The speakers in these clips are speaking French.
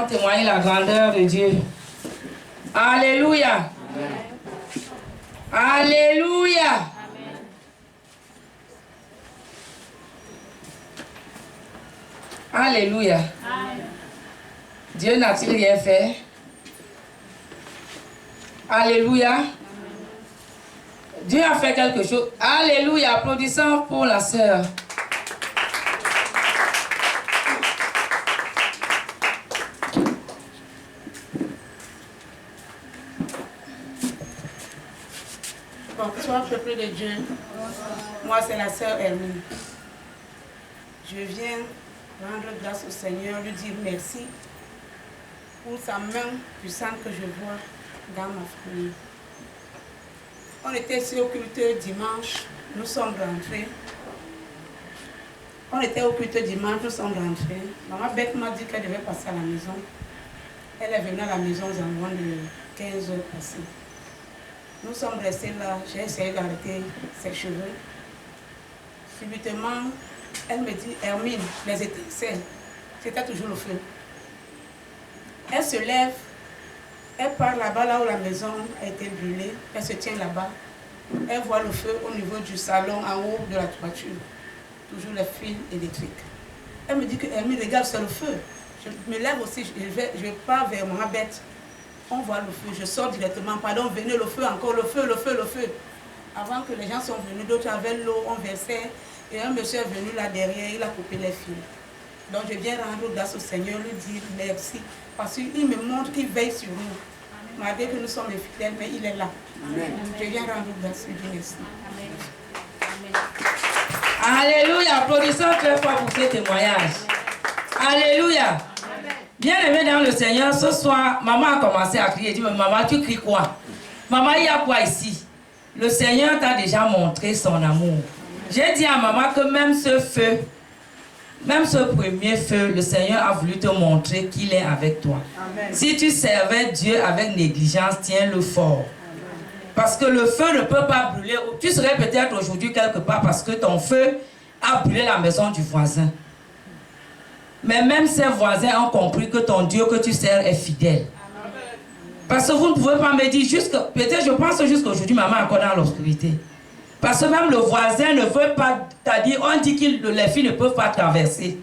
allons témoigner la grandeur de Dieu. Alléluia. Amen. Alléluia. Amen. Alléluia. Amen. Dieu n'a-t-il rien fait? Alléluia. Amen. Dieu a fait quelque chose. Alléluia. Applaudissons pour la sœur. Bonsoir, peuple de Dieu. Moi, c'est la sœur Hermine. Je viens rendre grâce au Seigneur, lui dire merci pour sa main puissante que je vois dans ma famille. On était sur au culte dimanche, nous sommes rentrés. On était au culte dimanche, nous sommes rentrés. Maman Beth m'a dit qu'elle devait passer à la maison. Elle est venue à la maison aux environs de 15 heures passées. Nous sommes restés là, j'ai essayé d'arrêter ses cheveux. Subitement, elle me dit, Hermine, les étincelles, c'était toujours le feu. Elle se lève, elle part là-bas, là où la maison a été brûlée, elle se tient là-bas. Elle voit le feu au niveau du salon, en haut de la toiture. Toujours les fils électriques. Elle me dit que Hermine, regarde, c'est le feu. Je me lève aussi, je pars vers ma bête. On voit le feu, je sors directement, pardon, venez le feu, encore le feu, le feu, le feu. Avant que les gens sont venus, d'autres avaient l'eau, on versait, et un monsieur est venu là derrière, il a coupé les fils. Donc je viens rendre grâce au Seigneur, lui dire merci, parce qu'il me montre qu'il veille sur nous. Malgré que nous sommes fidèles, mais il est là. Amen. Je viens rendre grâce, lui dire merci. Amen. Alléluia, applaudissons très fort pour ce témoignage. Alléluia. Bien-aimé dans le Seigneur, ce soir, maman a commencé à crier. Elle dit, mais maman, tu cries quoi? Maman, il y a quoi ici? Le Seigneur t'a déjà montré son amour. J'ai dit à maman que même ce feu, même ce premier feu, le Seigneur a voulu te montrer qu'il est avec toi. Amen. Si tu servais Dieu avec négligence, tiens-le fort. Parce que le feu ne peut pas brûler. Tu serais peut-être aujourd'hui quelque part parce que ton feu a brûlé la maison du voisin. Mais même ces voisins ont compris que ton Dieu que tu sers est fidèle. Parce que vous ne pouvez pas me dire, peut-être je pense jusqu'à aujourd'hui, maman est encore dans l'obscurité. Parce que même le voisin ne veut pas, c'est-à-dire on dit que les filles ne peuvent pas traverser.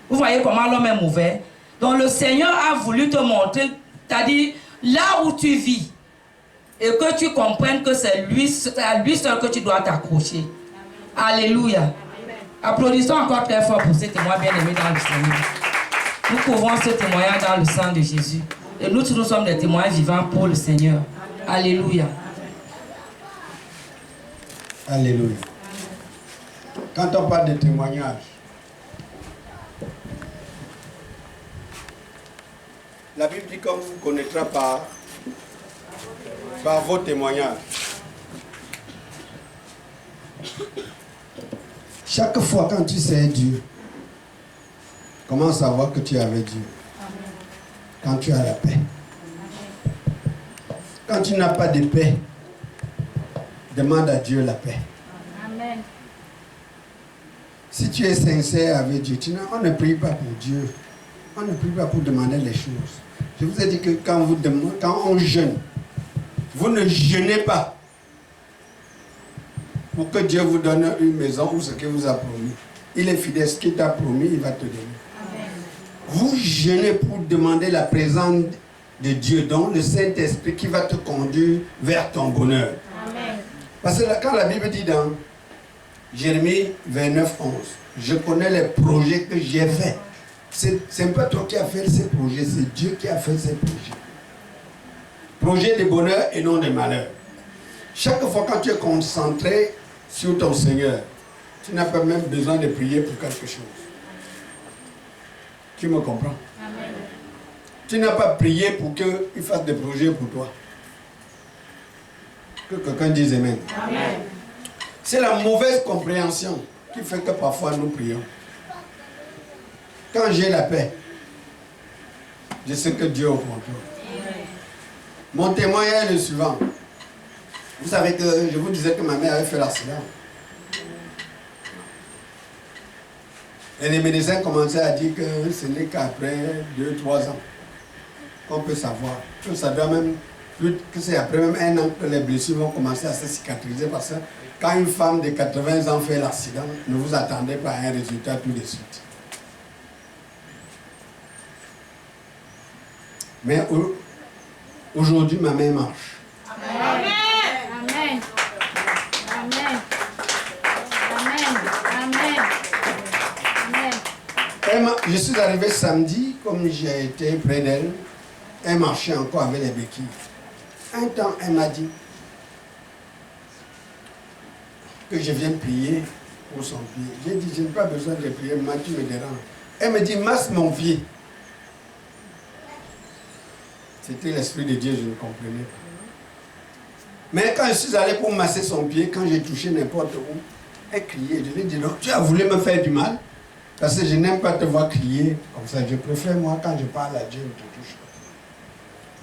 Vous voyez comment l'homme est mauvais. Donc le Seigneur a voulu te montrer, c'est-à-dire là où tu vis, et que tu comprennes que c'est à lui seul que tu dois t'accrocher. Alléluia. Applaudissons encore très fort pour ce témoin bien-aimé dans le Seigneur. Nous couvrons ce témoignage dans le sang de Jésus. Et nous sommes des témoins vivants pour le Seigneur. Alléluia. Alléluia. Quand on parle de témoignage, la Bible dit qu'on vous connaîtra par vos témoignages. Chaque fois quand tu sais Dieu, comment savoir que tu es avec Dieu? Quand tu as la paix. Quand tu n'as pas de paix, demande à Dieu la paix. Amen. Si tu es sincère avec Dieu, on ne prie pas pour Dieu. On ne prie pas pour demander les choses. Je vous ai dit que quand on jeûne, vous ne jeûnez pas pour que Dieu vous donne une maison ou ce qu'il vous a promis. Il est fidèle, ce qu'il t'a promis, il va te donner. Amen. Vous jeûnez pour demander la présence de Dieu, donc le Saint-Esprit qui va te conduire vers ton bonheur. Amen. Parce que quand la Bible dit dans Jérémie 29, 11, je connais les projets que j'ai faits. C'est pas toi qui as fait ces projets, c'est Dieu qui a fait ces projets. Projet de bonheur et non de malheur. Chaque fois quand tu es concentré sur ton Seigneur, tu n'as pas même besoin de prier pour quelque chose. Tu me comprends? Amen. Tu n'as pas prié pour qu'il fasse des projets pour toi. Que quelqu'un dise Amen. Amen. C'est la mauvaise compréhension qui fait que parfois nous prions. Quand j'ai la paix, je sais que Dieu est au contrôle. Mon témoignage est le suivant. Vous savez que je vous disais que ma mère avait fait l'accident. Et les médecins commençaient à dire que ce n'est qu'après 2-3 ans. qu'on peut savoir. Que ça doit même, que c'est après même 1 an que les blessures vont commencer à se cicatriser parce que quand une femme de 80 ans fait l'accident, ne vous attendez pas à un résultat tout de suite. Mais aujourd'hui, ma main marche. Amen. Amen. Amen. Amen. Amen. Je suis arrivé samedi, comme j'ai été près d'elle, elle marchait encore avec les béquilles. Un temps, elle m'a dit que je viens prier pour son pied. J'ai dit, je n'ai pas besoin de prier, moi tu me déranges. Elle me dit, masse mon pied. C'était l'Esprit de Dieu, je ne comprenais pas. Mais quand je suis allé pour masser son pied, quand j'ai touché n'importe où, elle criait. Je lui ai dit, non, tu as voulu me faire du mal? Parce que je n'aime pas te voir crier comme ça. Je préfère, moi, quand je parle à Dieu, je te touche.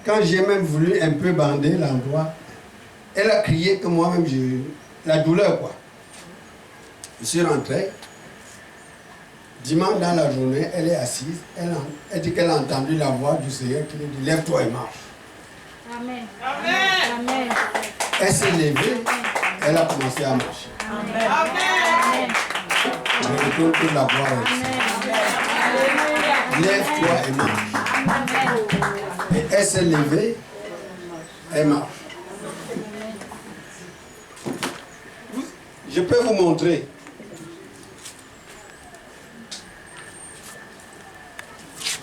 Quand j'ai même voulu un peu bander l'endroit, elle a crié que moi-même, la douleur, quoi. Je suis rentré. Dimanche dans la journée, elle est assise. Elle dit qu'elle a entendu la voix du Seigneur qui lui dit, lève-toi et marche. Amen. Amen. Elle s'est levée, elle a commencé à marcher. Amen. Amen. Je retourne pour la voir ici. Lève-toi et marche. Et elle s'est levée, elle marche. Je peux vous montrer.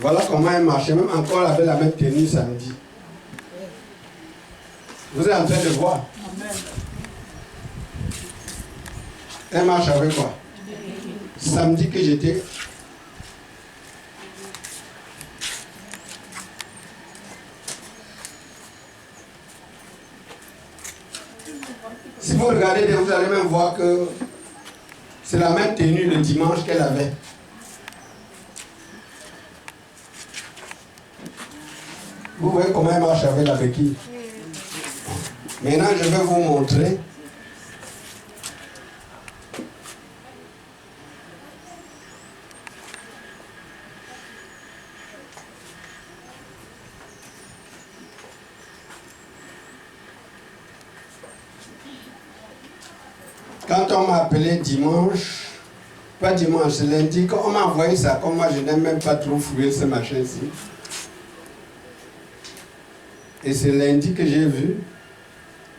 Voilà comment elle marchait, même encore elle avait la même tenue samedi. Vous êtes en train de voir. Elle marche avec quoi? Samedi que j'étais. Si vous regardez, vous allez même voir que c'est la même tenue le dimanche qu'elle avait. Vous voyez comment elle marche avec la béquille. Maintenant, je vais vous montrer. Quand on m'a appelé dimanche, pas dimanche, c'est lundi, quand on m'a envoyé ça, comme moi je n'aime même pas trop fouiller ce machin-ci. Et c'est lundi que j'ai vu,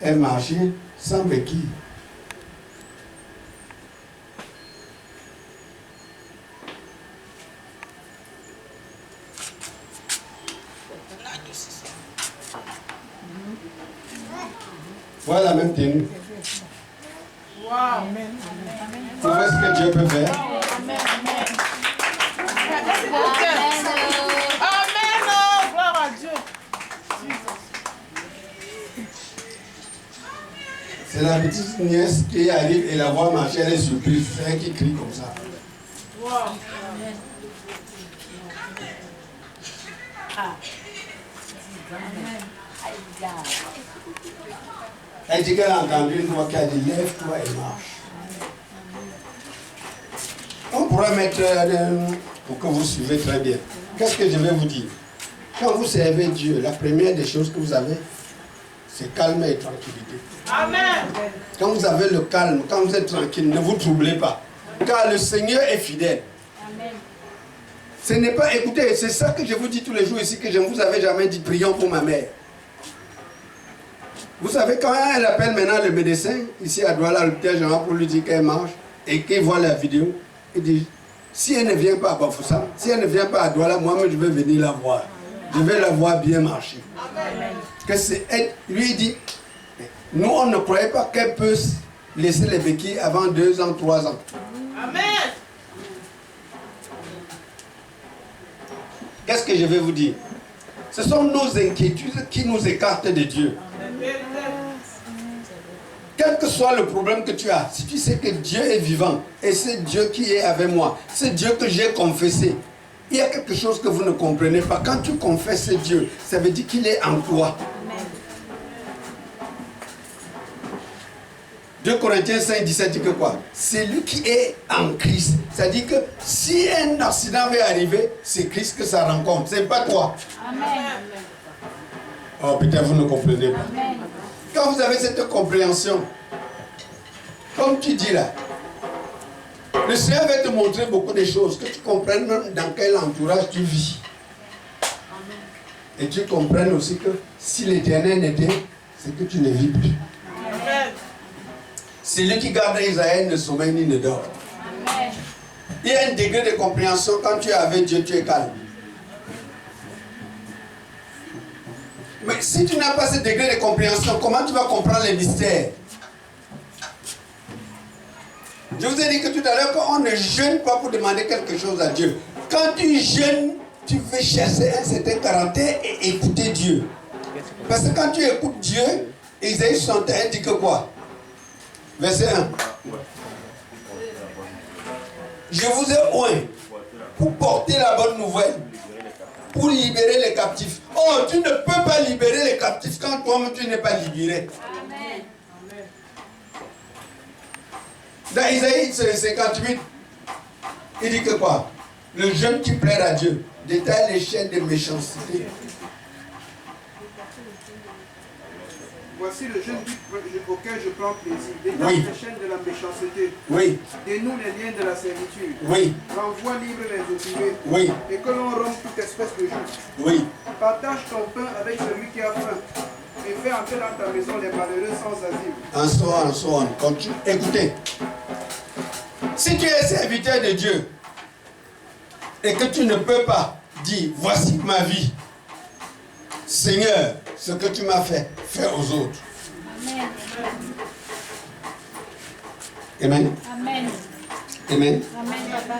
elle marchait sans béquille. Voilà la même tenue. Vous voyez ce que Dieu peut faire? Amen. Gloire à Dieu. C'est la petite nièce qui arrive et la voit marcher, elle est surprise. C'est elle qui crie comme ça. Wow. Elle dit qu'elle a entendu une voix qui a dit lève-toi et marche. On pourrait mettre pour que vous suivez très bien. Qu'est-ce que je vais vous dire? Quand vous servez Dieu, la première des choses que vous avez, c'est calme et tranquillité. Amen. Quand vous avez le calme, quand vous êtes tranquille, ne vous troublez pas. Car le Seigneur est fidèle. Amen. Ce n'est pas, écoutez, c'est ça que je vous dis tous les jours ici, que je ne vous avais jamais dit, prions pour ma mère. Vous savez, quand elle appelle maintenant le médecin, ici à Douala, à l'hôpital Jean, pour lui dire qu'elle marche, et qu'il voit la vidéo, il dit, si elle ne vient pas à Bafoussam, si elle ne vient pas à Douala, moi-même je vais venir la voir. Je vais la voir bien marcher. Amen. Que c'est elle, lui il dit, nous on ne croyait pas qu'elle peut laisser les béquilles avant 2 ans, 3 ans. Amen. Qu'est-ce que je vais vous dire? Ce sont nos inquiétudes qui nous écartent de Dieu. Quel que soit le problème que tu as, si tu sais que Dieu est vivant et c'est Dieu qui est avec moi, c'est Dieu que j'ai confessé, il y a quelque chose que vous ne comprenez pas. Quand tu confesses Dieu, ça veut dire qu'il est en toi. 2 Corinthiens 5, 17 dit que quoi? C'est lui qui est en Christ. C'est-à-dire que si un accident va arriver, c'est Christ que ça rencontre, c'est pas toi. Amen. Oh, peut-être vous ne comprenez pas. Amen. Quand vous avez cette compréhension, comme tu dis là, le Seigneur va te montrer beaucoup de choses, que tu comprennes même dans quel entourage tu vis. Et tu comprennes aussi que si l'Éternel n'était, c'est que tu ne vis plus. Celui qui garde Israël ne sommeille ni ne dort. Amen. Il y a un degré de compréhension, quand tu es avec Dieu, tu es calme. Mais si tu n'as pas ce degré de compréhension, comment tu vas comprendre les mystères? Je vous ai dit que tout à l'heure qu'on ne jeûne pas pour demander quelque chose à Dieu. Quand tu jeûnes, tu veux chercher un certain caractère et écouter Dieu. Parce que quand tu écoutes Dieu, Isaïe 61 dit que quoi? Verset 1. Je vous ai oint pour porter la bonne nouvelle, pour libérer les captifs. Oh, tu ne peux pas libérer les captifs quand toi-même tu n'es pas libéré. Amen. Dans Isaïe 58, il dit que quoi? Le jeûne qui plaît à Dieu détaille les chaînes de méchanceté. Voici le jeûne auquel je prends plaisir. Détache Oui. les chaînes de la méchanceté. Oui, Dénoue les liens de la servitude. oui, Renvoie libre les opprimés. oui, Et que l'on rompe toute espèce de joug. oui. Partage ton pain avec celui qui a faim. Et fais entrer dans ta maison les malheureux sans asile. En so on. Continue. Écoutez. Si tu es serviteur de Dieu et que tu ne peux pas dire, voici ma vie. Seigneur, ce que tu m'as fait, fais aux autres. Amen. Amen. Amen. Amen. Amen, papa.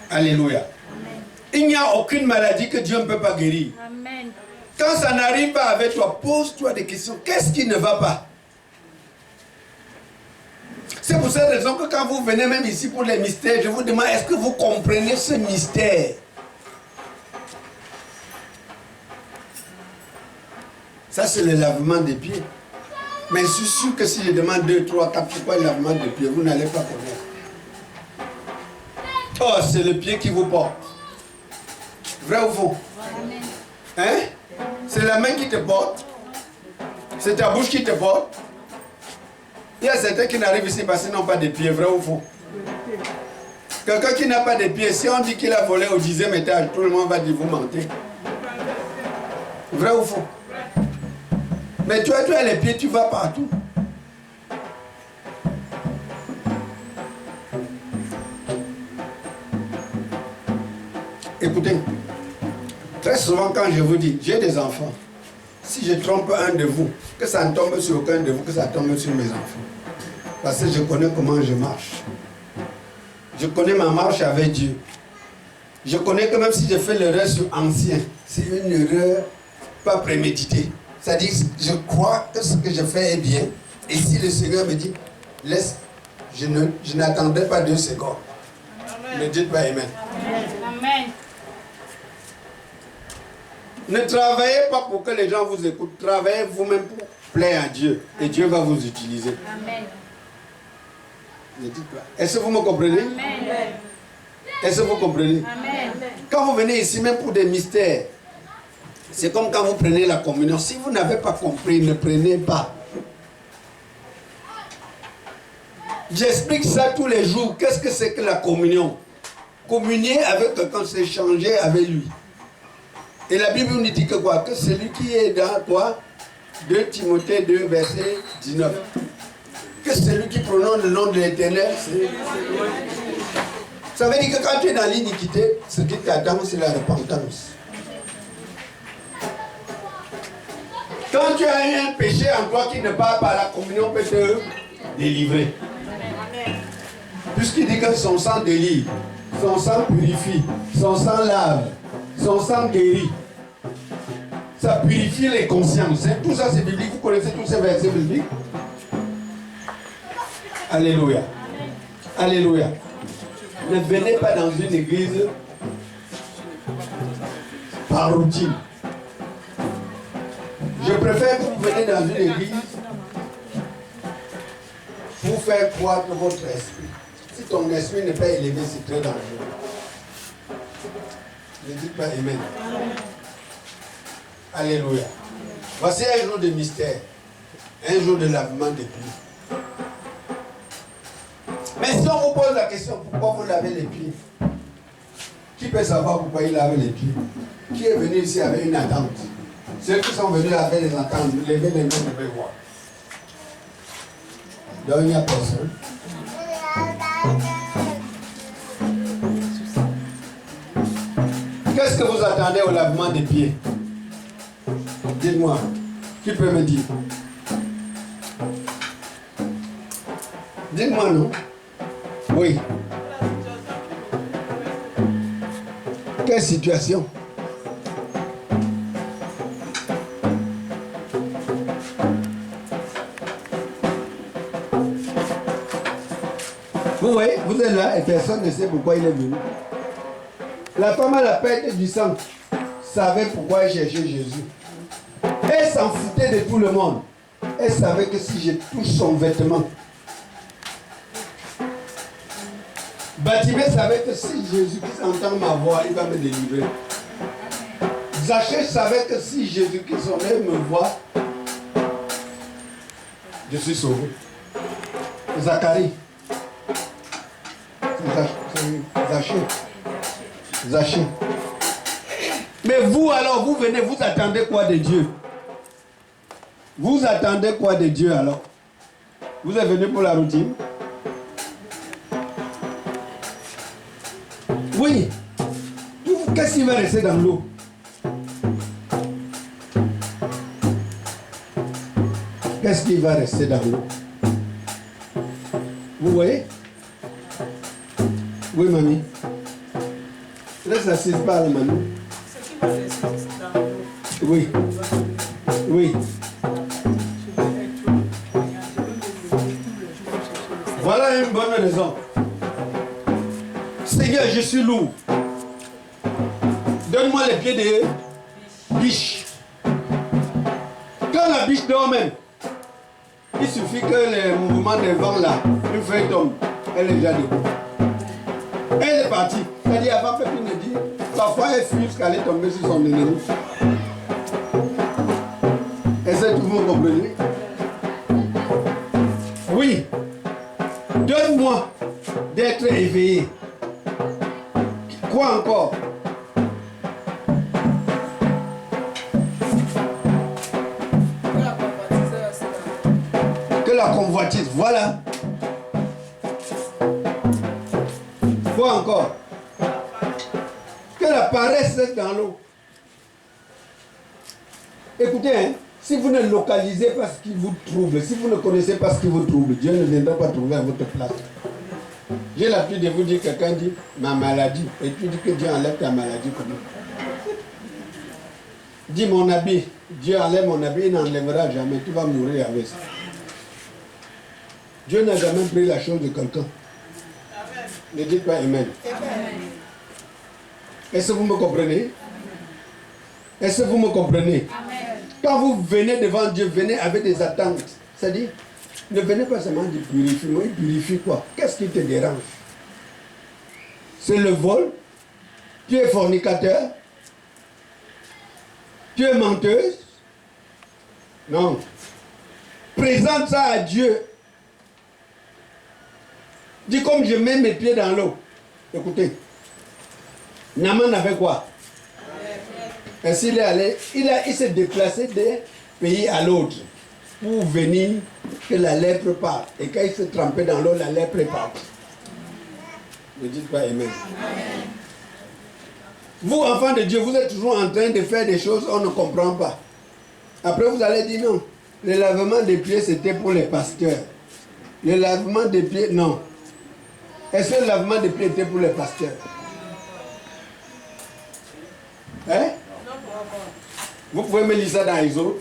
Alléluia. Amen. Il n'y a aucune maladie que Dieu ne peut pas guérir. Amen. Quand ça n'arrive pas avec toi, pose-toi des questions. Qu'est-ce qui ne va pas? C'est pour cette raison que quand vous venez même ici pour les mystères, je vous demande, est-ce que vous comprenez ce mystère? Ça, c'est le lavement des pieds. Mais je suis sûr que si je demande 2, 3, 4, c'est quoi le lavement des pieds, vous n'allez pas connaître. Oh, c'est le pied qui vous porte. Vrai ou faux? Amen. Hein? C'est la main qui te porte. C'est ta bouche qui te porte. Il y a certains qui n'arrivent ici parce qu'ils n'ont pas de pieds, vrai ou faux? Quelqu'un qui n'a pas de pieds, si on dit qu'il a volé au 10e étage, tout le monde va dire vous mentez. Vrai ou faux? Mais toi, tu as les pieds, tu vas partout. Écoutez, très souvent quand je vous dis, j'ai des enfants, si je trompe un de vous, que ça ne tombe sur aucun de vous, que ça tombe sur mes enfants. Parce que je connais comment je marche. Je connais ma marche avec Dieu. Je connais que même si je fais l'erreur sur ancien, c'est une erreur pas préméditée. C'est-à-dire, je crois que ce que je fais est bien. Et si le Seigneur me dit, laisse, je n'attendrai pas 2 secondes. Ne dites pas Amen. Amen. Ne travaillez pas pour que les gens vous écoutent. Travaillez vous-même pour plaire à Dieu. Et Dieu va vous utiliser. Amen. Ne dites pas. Est-ce que vous me comprenez? Amen. Est-ce que vous comprenez? Amen. Quand vous venez ici, même pour des mystères, c'est comme quand vous prenez la communion. Si vous n'avez pas compris, ne prenez pas. J'explique ça tous les jours. Qu'est-ce que c'est que la communion? Communier avec quelqu'un, c'est changer avec lui. Et la Bible nous dit que quoi? Que celui qui est dans quoi? 2 Timothée 2, verset 19. Que celui qui prononce le nom de l'Éternel, c'est... Ça veut dire que quand tu es dans l'iniquité, ce qui t'attend, c'est la repentance. Quand tu as un péché en toi qui ne part pas, la communion peut te délivrer. Puisqu'il dit que son sang délivre, son sang purifie, son sang lave, son sang guérit. Ça purifie les consciences. Hein? Tout ça c'est biblique. Vous connaissez tous ces versets bibliques? Alléluia. Alléluia. Ne venez pas dans une église par routine. Je préfère que vous venez dans une église pour faire croître votre esprit. Si ton esprit n'est pas élevé, c'est très dangereux. Ne dites pas Amen. Alléluia. Voici un jour de mystère. Un jour de lavement des pieds. Mais si on vous pose la question, pourquoi vous lavez les pieds? Qui peut savoir pourquoi il lave les pieds? Qui est venu ici avec une attente? Ceux qui sont venus avec les attentes, levez les mains, je vais voir. Donc il n'y a personne. Qu'est-ce que vous attendez au lavement des pieds? Dites-moi. Qui peut me dire? Dites-moi non. Oui. Quelle situation? Vous voyez, vous êtes là et personne ne sait pourquoi il est venu. La femme à la perte du sang savait pourquoi elle cherchait Jésus. Elle s'en foutait de tout le monde. Elle savait que si je touche son vêtement, Bartimée savait que si Jésus-Christ entend ma voix, il va me délivrer. Zachée savait que si Jésus-Christ son œil me voit, je suis sauvé. Zacharie. Zachée. Mais vous alors, vous venez, vous attendez quoi de Dieu? Vous attendez quoi de Dieu alors? Vous êtes venu pour la routine? Oui. Qu'est-ce qui va rester dans l'eau? Qu'est-ce qui va rester dans l'eau? Vous voyez? Oui, mamie. Reste assise par la mamie. Ce qui va rester dans l'eau. Oui. Oui. Voilà une bonne raison. Seigneur, je suis lourd. Donne-moi les pieds de biche. Quand la biche dort même, il suffit que le mouvement des vents là, une feuille tombe, elle est déjà debout. Elle est partie. C'est-à-dire avant Pépine ne dit, parfois elle fuit jusqu'à aller tomber sur son ennemi. Est-ce que tout le monde comprend? Oui. Donne-moi d'être éveillé. Quoi encore? Que la convoitise, voilà. Quoi encore? Que la paresse reste dans l'eau. Écoutez, hein, si vous ne localisez pas ce qui vous trouble, si vous ne connaissez pas ce qui vous trouble, Dieu ne viendra pas trouver à votre place. J'ai l'habitude de vous dire, quelqu'un dit ma maladie, et tu dis que Dieu enlève ta maladie comment? Dis mon habit, Dieu enlève mon habit, il n'enlèvera jamais, tu vas mourir avec ça. Dieu n'a jamais pris la chose de quelqu'un. Ne dites pas Amen. Est-ce que vous me comprenez? Est-ce que vous me comprenez? Amen. Quand vous venez devant Dieu, venez avec des attentes. C'est-à-dire, ne venez pas seulement du purifier. Il purifie quoi? Qu'est-ce qui te dérange? C'est le vol? Tu es fornicateur? Tu es menteuse? Non. Présente ça à Dieu. Dis comme je mets mes pieds dans l'eau. Écoutez. Naaman avait quoi? Ainsi il est allé, il s'est déplacé d'un pays à l'autre pour venir que la lèpre parte. Et quand il s'est trempé dans l'eau, la lèpre est partie. Ne dites pas Amen. Vous, enfants de Dieu, vous êtes toujours en train de faire des choses on ne comprend pas. Après, vous allez dire non. Le lavement des pieds, c'était pour les pasteurs. Le lavement des pieds, non. Est-ce que le lavement des pieds était pour les pasteurs? Hein? Vous pouvez me lire ça dans Exode.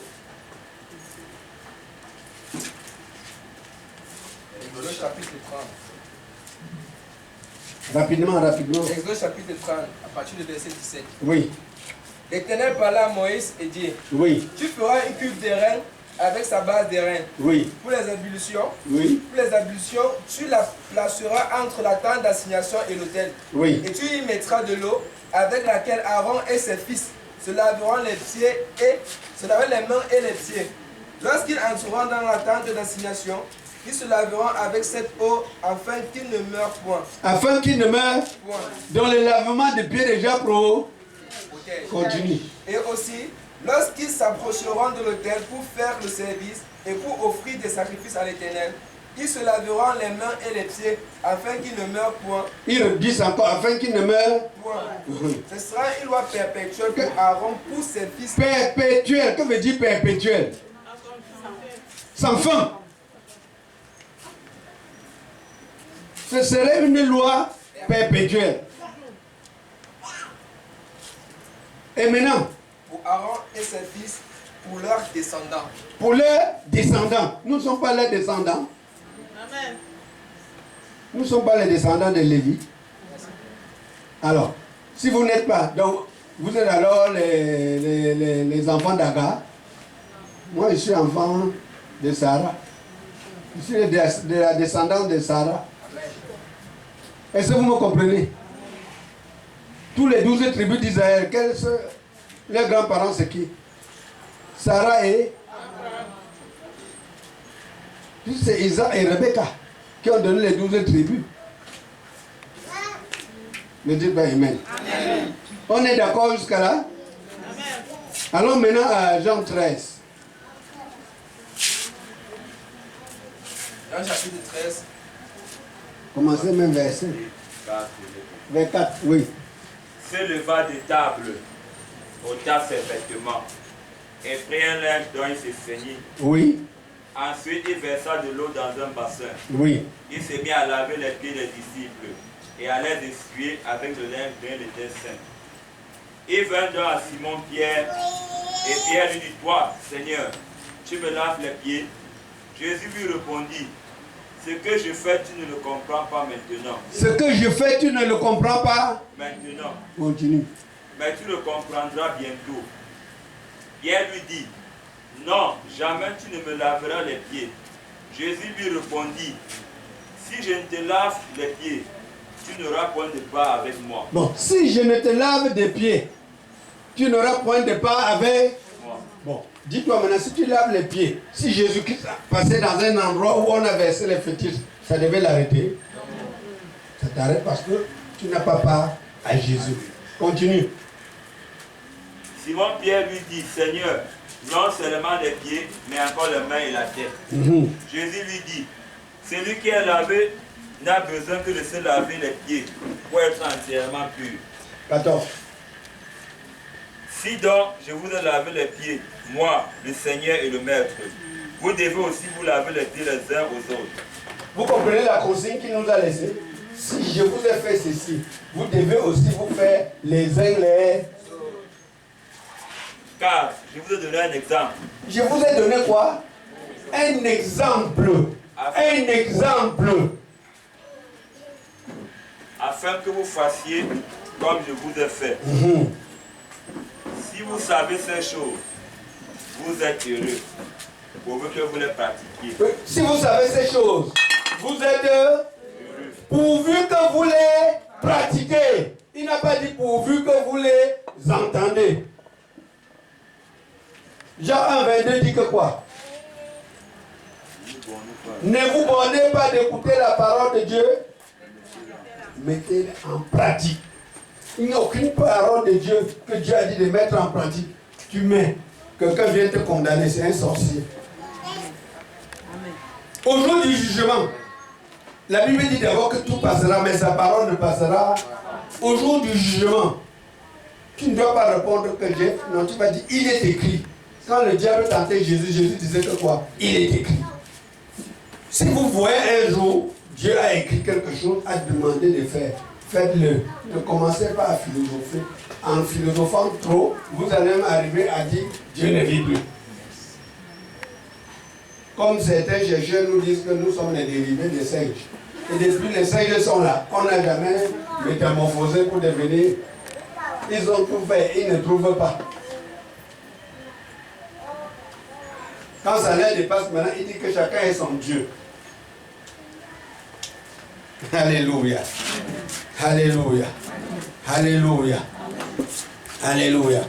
Exode chapitre 30. Rapidement. Exode chapitre 30, à partir du verset 17. Oui. L'Éternel parla à Moïse et dit, Oui. tu feras une cuve d'airain avec sa base d'airain. Oui. Pour les ablutions, Oui. tu la placeras entre la tente d'assignation et l'autel. Oui. Et tu y mettras de l'eau avec laquelle Aaron et ses fils se laveront les pieds et se laveront les mains et les pieds. Lorsqu'ils entreront dans la tente d'assignation, ils se laveront avec cette eau afin qu'ils ne meurent point. Afin qu'ils ne meurent. Point. Dans le lavement des pieds déjà pro. Ok. Continue. Et aussi, lorsqu'ils s'approcheront de l'autel pour faire le service et pour offrir des sacrifices à l'Éternel, ils se laveront les mains et les pieds afin qu'ils ne meurent point. Ils disent encore afin qu'ils ne meurent Point. Oui. Ce sera une loi perpétuelle pour Aaron, pour ses fils. Perpétuel. Que veut dire perpétuel? Sans fin. Ce serait une loi perpétuelle. Et maintenant, Pour Aaron et ses fils, pour leurs descendants. pour leurs descendants, nous ne sommes pas les descendants. Amen. Nous ne sommes pas les descendants de Lévi. Alors, si vous n'êtes pas, donc vous êtes alors les enfants d'Agar. Moi, je suis enfant de Sarah. Je suis de la descendance de Sarah. Est-ce que vous me comprenez? Tous les 12 tribus d'Israël, leurs grands-parents, c'est qui? Sarah et... Puis c'est Isaac et Rebecca qui ont donné les 12 tribus. Ne dites pas Amen. Amen. On est d'accord jusqu'à là? Amen. Allons maintenant à Jean 13. Dans le chapitre 13, Commencez même verset. Vers 4, oui. Se leva de table, ôta ses vêtements, et prit un linge dont il se ceignit. Oui, Ensuite, il versa de l'eau dans un bassin. oui. Il se mit à laver les pieds des disciples et à les essuyer avec le linge dont il était saint. Il vint donc à Simon-Pierre, et Pierre lui dit, toi, Seigneur, tu me laves les pieds. Jésus lui répondit, ce que je fais, tu ne le comprends pas maintenant. Ce que je fais, tu ne le comprends pas. Maintenant, Continue. mais tu le comprendras bientôt. Pierre lui dit, non, jamais tu ne me laveras les pieds. Jésus lui répondit, si je ne te lave les pieds, tu n'auras point de part avec moi. Bon, si je ne te lave des pieds, tu n'auras point de part avec Moi. Bon, dis-toi maintenant, si tu laves les pieds, si Jésus-Christ passait dans un endroit où on a versé les fétiches, ça devait l'arrêter. Ça t'arrête parce que tu n'as pas part à Jésus. Continue. Simon-Pierre lui dit, Seigneur, non seulement les pieds, mais encore les mains et la tête. Jésus lui dit, celui qui est lavé n'a besoin que de se laver les pieds pour être entièrement pur. 14. Si donc je vous ai lavé les pieds, moi, le Seigneur et le Maître, vous devez aussi vous laver les pieds les uns aux autres. Vous comprenez la consigne qu'il nous a laissée? Si je vous ai fait ceci, vous devez aussi vous faire les uns les... Car je vous ai donné un exemple. Je vous ai donné quoi? Un exemple. Un exemple. Afin que vous fassiez comme je vous ai fait. Si vous savez ces choses, vous êtes heureux, pourvu que vous les pratiquiez. Si vous savez ces choses, vous êtes heureux, pourvu que vous les pratiquez. Il n'a pas dit pourvu que vous les entendez. Jean 1, 22 dit que quoi? Ne vous bornez pas d'écouter la parole de Dieu, mettez-la en pratique. Il n'y a aucune parole de Dieu que Dieu a dit de mettre en pratique. Tu mets, quelqu'un vient te condamner, c'est un sorcier. Au jour du jugement, la Bible dit d'abord que tout passera, mais sa parole ne passera. Au jour du jugement, tu ne dois pas répondre que Dieu, non, tu vas dire, il est écrit. Quand le diable tentait Jésus, Jésus disait que quoi? Il est écrit. Si vous voyez un jour, Dieu a écrit quelque chose à demander de faire, faites-le. Ne commencez pas à philosopher. En philosophant trop, vous allez même arriver à dire, Dieu ne vit plus. Comme certains chercheurs nous disent que nous sommes les dérivés des singes. Et depuis les singes sont là, on n'a jamais métamorphosé pour devenir. Ils ont tout fait, ils ne trouvent pas. Quand ça leur dépasse maintenant, il dit que chacun est son Dieu. Alléluia. Alléluia. Alléluia. Alléluia.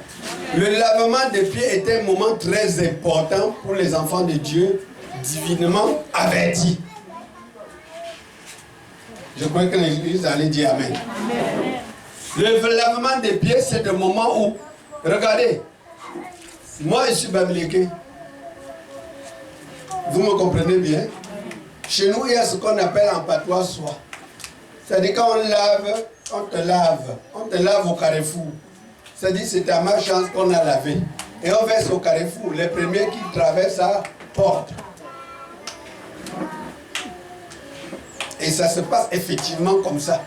Le lavement des pieds était un moment très important pour les enfants de Dieu, divinement avertis. Je crois que l'Église allait dire Amen. Le lavement des pieds, c'est le moment où, regardez, moi je suis Bamileke. Vous me comprenez bien? Chez nous, il y a ce qu'on appelle en patois soi. C'est-à-dire quand on lave, on te lave au carrefour. C'est-à-dire c'est à ma chance qu'on a lavé. Et on verse au carrefour. Les premiers qui traversent ça portent. Et ça se passe effectivement comme ça.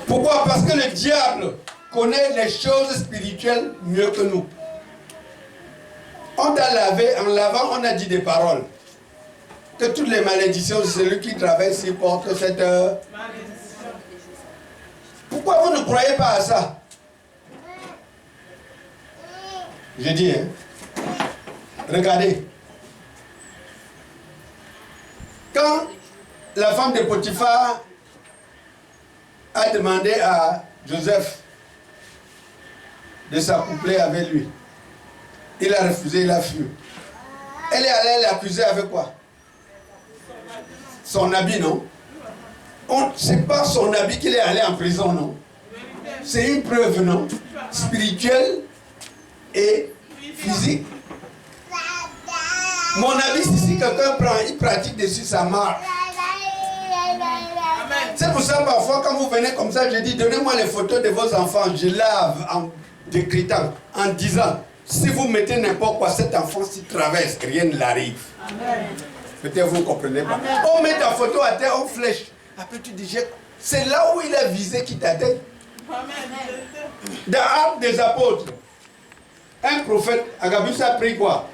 Pourquoi? Parce que le diable connaît les choses spirituelles mieux que nous. On t'a lavé, en lavant, on a dit des paroles. Que toutes les malédictions de celui qui traverse y porte cette malédiction. Pourquoi vous ne croyez pas à ça? Je dis, hein. Regardez. Quand la femme de Potiphar a demandé à Joseph de s'accoupler avec lui, il a refusé, il a fui. Elle est allée l'accuser avec quoi? Son habit, non? C'est pas son habit qu'il est allé en prison, non? C'est une preuve, non? Spirituelle et physique. Mon habit, si quelqu'un prend, il pratique dessus, ça marche. C'est pour ça, parfois, quand vous venez comme ça, je dis, donnez-moi les photos de vos enfants. Je lave en décritant, en disant, si vous mettez n'importe quoi, cet enfant s'y traverse, rien ne l'arrive. Peut-être vous ne comprenez pas. Amen. On met ta photo à terre, on flèche. Après tu dis, c'est là où il a visé qui t'atteint. Dans Actes des Apôtres, un prophète, Agabus a pris quoi?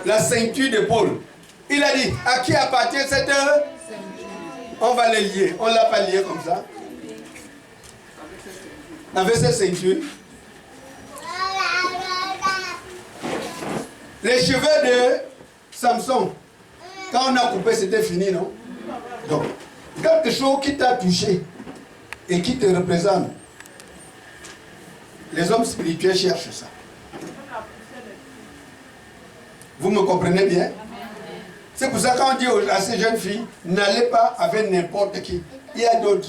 La ceinture de Paul. Il a dit, à qui appartient cette heure? On va les lier. On ne l'a pas lié comme ça. Avec cette ceinture. Les cheveux de Samson. Quand on a coupé, c'était fini, non? Donc, quelque chose qui t'a touché et qui te représente. Les hommes spirituels cherchent ça. Vous me comprenez bien? C'est pour ça qu'on dit à ces jeunes filles, n'allez pas avec n'importe qui. Il y a d'autres.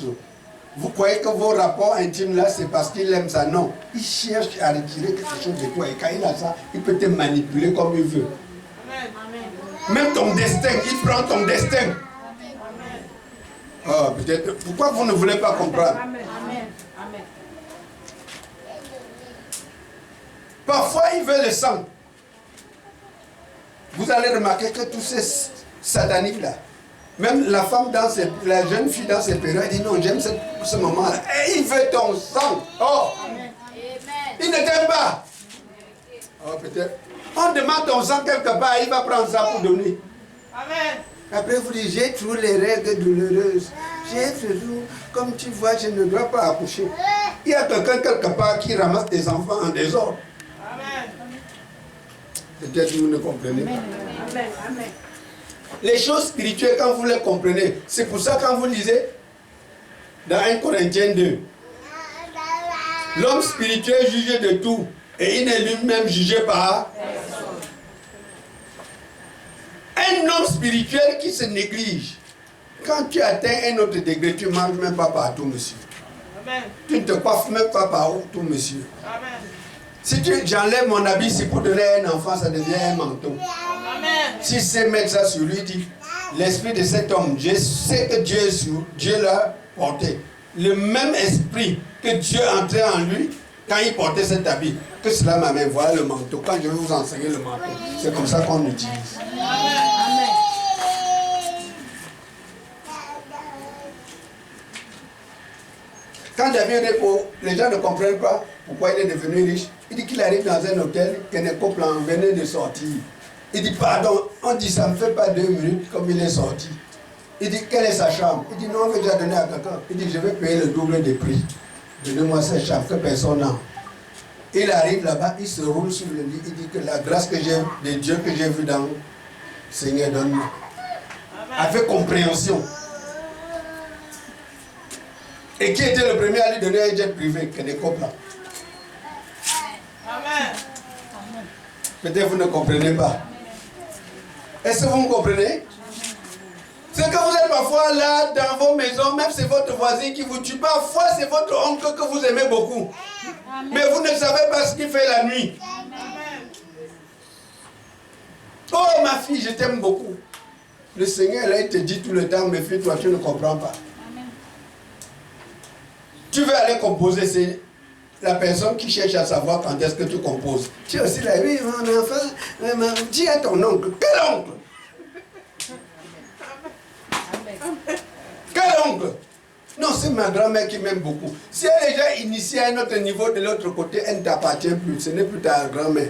Vous croyez que vos rapports intimes là, c'est parce qu'il aime ça? Non. Il cherche à retirer quelque chose de toi. Et quand il a ça, il peut te manipuler comme il veut. Même ton destin, il prend ton destin. Oh, peut-être. Pourquoi vous ne voulez pas comprendre? Parfois, il veut le sang. Vous allez remarquer que tous ces sataniques là, même la femme la jeune fille dans ses périodes, elle dit non, j'aime ce moment-là. Et il veut ton sang. Oh! Il ne t'aime pas. Oh, peut-être. On demande ton sang quelque part, il va prendre ça pour donner. Amen. Après, vous dites, j'ai trouvé les règles douloureuses. J'ai toujours, comme tu vois, je ne dois pas accoucher. Il y a quelqu'un quelque part qui ramasse tes enfants en désordre. Amen. Peut-être que vous ne comprenez pas. Amen. Amen. Les choses spirituelles, quand vous les comprenez, c'est pour ça quand vous lisez dans 1 Corinthiens 2, l'homme spirituel est jugé de tout et il n'est lui-même jugé par un homme spirituel qui se néglige. Quand tu atteins un autre degré, tu ne manges même pas partout, monsieur. Amen. Tu ne te coiffes même pas partout, monsieur. Amen. Si j'enlève mon habit, c'est pour donner à un enfant, ça devient un manteau. Amen. Si je sais mettre ça sur lui, dit, l'esprit de cet homme, je sais que Dieu l'a porté. Le même esprit que Dieu entrait en lui, quand il portait cet habit, que cela m'amène, voilà le manteau. Quand je vais vous enseigner le manteau, c'est comme ça qu'on utilise. Amen. Quand David repos, les gens ne comprennent pas pourquoi il est devenu riche. Il dit qu'il arrive dans un hôtel, qu'un coplan venait de sortir. Il dit pardon, on dit ça ne me fait pas 2 minutes comme il est sorti. Il dit quelle est sa chambre? Il dit non, on veut déjà donner à quelqu'un. Il dit je vais payer le double des prix. Donnez-moi cette chambre que personne n'a. Il arrive là-bas, il se roule sur le lit. Il dit que la grâce que j'ai de Dieu que j'ai vue dans le Seigneur donne-moi. Avec compréhension. Et qui était le premier à lui donner un jet privé? Que des copains. Amen. Peut-être vous ne comprenez pas. Est-ce que vous me comprenez? C'est que vous êtes parfois là dans vos maisons, même c'est votre voisin qui vous tue. Parfois c'est votre oncle que vous aimez beaucoup. Mais vous ne savez pas ce qu'il fait la nuit. Oh ma fille, je t'aime beaucoup. Le Seigneur là, il te dit tout le temps, méfie-toi, tu ne comprends pas. Tu veux aller composer, c'est la personne qui cherche à savoir quand est-ce que tu composes. Tu es aussi là, oui, mon enfant, dis à ton oncle. Quel oncle? Quel oncle? Non, c'est ma grand-mère qui m'aime beaucoup. Si elle est déjà initiée à un autre niveau de l'autre côté, elle ne t'appartient plus. Ce n'est plus ta grand-mère.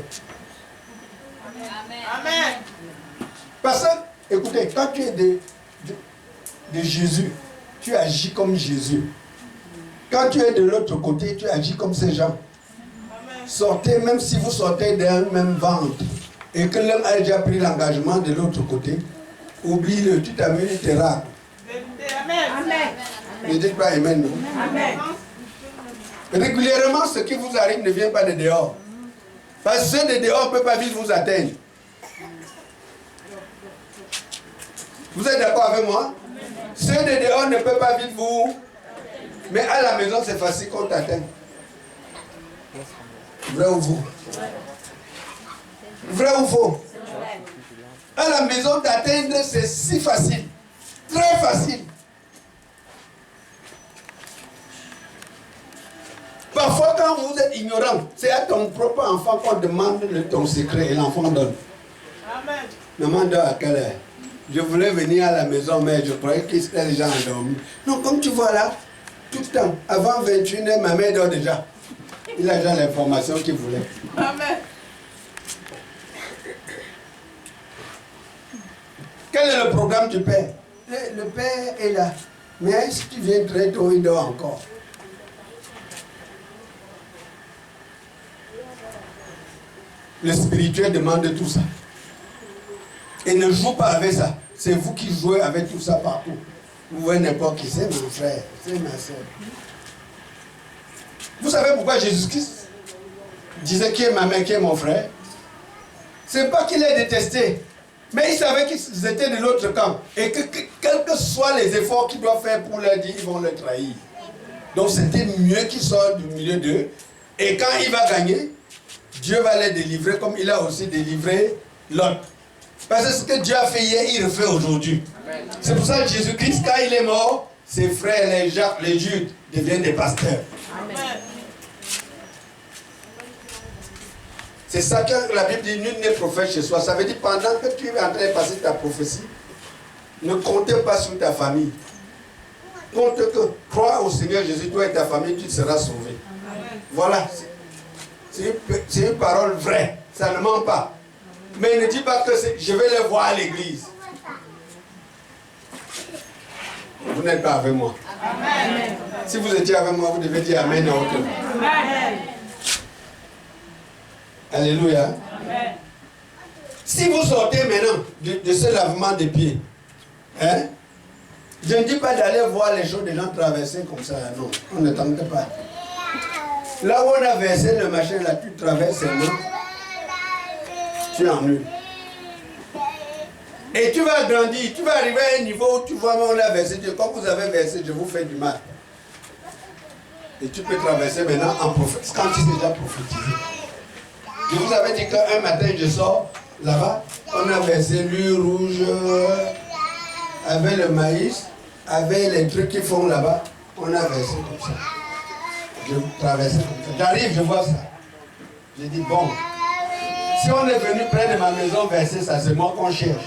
Amen. Parce que, écoutez, quand tu es de Jésus, tu agis comme Jésus. Quand tu es de l'autre côté, tu agis comme ces gens. Sortez, même si vous sortez d'un même ventre, et que l'un a déjà pris l'engagement de l'autre côté, oublie-le, tu t'amuses, tu te rates. Amen. Ne dites pas Amen, non? Amen. Régulièrement, ce qui vous arrive ne vient pas de dehors. Parce que ceux de dehors ne peuvent pas vite vous atteindre. Vous êtes d'accord avec moi? Ceux de dehors ne peuvent pas vite vous... Mais à la maison, c'est facile qu'on t'atteint. Vrai ou faux? Vrai ou faux? À la maison, t'atteindre, c'est si facile. Très facile. Parfois, quand vous êtes ignorant, c'est à ton propre enfant qu'on demande ton secret et l'enfant donne. Amen. Maman dort à quelle heure? Je voulais venir à la maison, mais je croyais qu'il serait déjà endormi. Non, comme tu vois là, tout le temps, avant 21h, ma mère dort déjà. Il a déjà l'information qu'il voulait. Amen. Quel est le programme du père? Le père est là. Mais si tu viens très tôt, il dort encore. Le spirituel demande tout ça. Et ne joue pas avec ça. C'est vous qui jouez avec tout ça partout. Vous voyez n'importe qui, c'est mon frère, c'est ma soeur. Vous savez pourquoi Jésus-Christ disait qui est ma mère, qui est mon frère? C'est pas qu'il est détesté, mais il savait qu'ils étaient de l'autre camp. Et que quels que soient les efforts qu'ils doivent faire pour leur dire, ils vont le trahir. Donc c'était mieux qu'il sorte du milieu d'eux. Et quand il va gagner, Dieu va les délivrer comme il a aussi délivré l'autre. Parce que ce que Dieu a fait hier, il refait aujourd'hui. C'est pour ça que Jésus-Christ, quand il est mort, ses frères, les Jacques, les Judes, deviennent des pasteurs. Amen. C'est ça que la Bible dit, nul n'est prophète chez soi. Ça veut dire pendant que tu es en train de passer ta prophétie, ne comptez pas sur ta famille. Compte que, crois au Seigneur Jésus, toi et ta famille, tu seras sauvé. Voilà. C'est une parole vraie. Ça ne ment pas. Mais ne dis pas que je vais les voir à l'église. Vous n'êtes pas avec moi. Amen. Si vous étiez avec moi, vous devez dire Amen à autre. Amen. Alléluia. Amen. Si vous sortez maintenant de ce lavement des pieds, hein, je ne dis pas d'aller voir les choses des gens traverser comme ça. Non, on ne tente pas. Là où on a versé le machin, là, tu traverses seulement. Tu es en nul. Et tu vas grandir, tu vas arriver à un niveau où tu vois, on a versé, quand vous avez versé, je vous fais du mal. Et tu peux traverser maintenant en prophète, quand tu es déjà prophétisé. Je vous avais dit qu'un matin je sors, là-bas, on a versé l'huile rouge, avec le maïs, avec les trucs qu'ils font là-bas, on a versé comme ça. Je traversais comme ça. J'arrive, je vois ça. J'ai dit, bon, si on est venu près de ma maison verser ça, c'est moi qu'on cherche.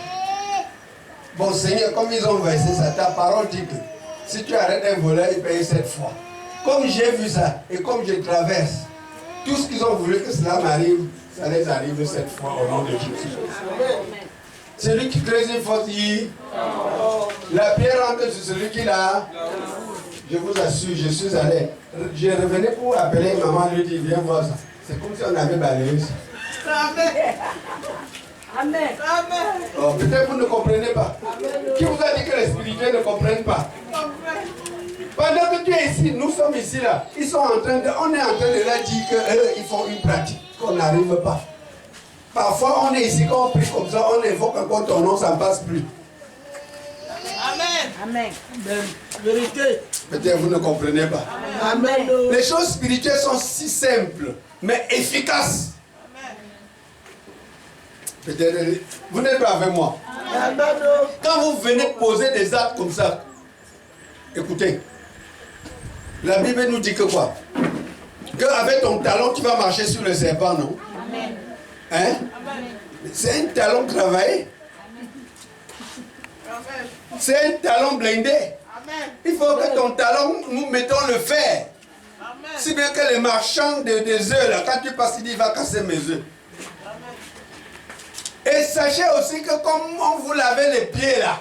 Bon Seigneur, comme ils ont versé ça, ta parole dit que si tu arrêtes un voleur, il paye 7 fois. Comme j'ai vu ça, et comme je traverse, tout ce qu'ils ont voulu que cela m'arrive, ça les arrive 7 fois au nom de Jésus. Celui qui creuse une fosse, la pierre rentre sur celui qui l'a. Je vous assure, je suis allé. Je revenais pour appeler maman, lui dit, viens voir ça. C'est comme si on avait balayé ça. Amen. Amen. Oh, peut-être vous ne comprenez pas. Qui vous a dit que les spirituels ne comprennent pas? Pendant que tu es ici, nous sommes ici là. Ils sont en train de, on est en train de leur dire qu'eux, ils font une pratique qu'on n'arrive pas. Parfois, on est ici, quand on prie comme ça, on évoque encore ton nom, ça ne passe plus. Amen. Amen. Vérité. Peut-être vous ne comprenez pas. Amen. Les choses spirituelles sont si simples, mais efficaces. Peut-être vous n'êtes pas avec moi. Quand vous venez poser des actes comme ça, écoutez, la Bible nous dit que quoi? Qu'avec ton talon, tu vas marcher sur le serpent, non? Amen. Hein? C'est un talon travaillé. C'est un talon blindé. Il faut que ton talon, nous mettons le fer. Si bien que les marchands des œufs, là, quand tu passes, il dit, il va casser mes œufs. Et sachez aussi que comme on vous lavez les pieds là,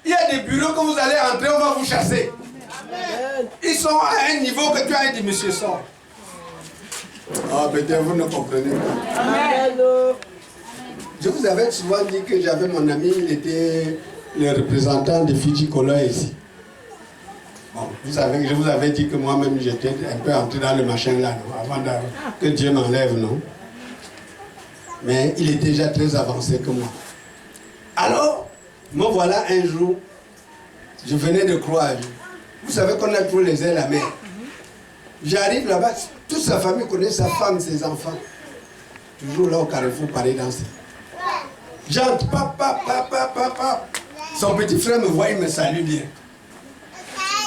il y a des bureaux que vous allez entrer, on va vous chasser. Amen. Ils sont à un niveau que tu as dit, monsieur sort. Ah, peut-être vous ne comprenez pas. Amen. Je vous avais souvent dit que j'avais mon ami, il était le représentant de Fiji Color ici. Bon, vous savez, je vous avais dit que moi-même j'étais un peu entré dans le machin là, non, avant que Dieu m'enlève, non? Mais il était déjà très avancé que moi. Alors, me voilà un jour, je venais de croire. Vous savez qu'on a toujours les ailes à mer. J'arrive là-bas, toute sa famille connaît sa femme, ses enfants. Toujours là au carrefour, pareil danser. J'entre, papa. Son petit frère me voit, il me salue bien.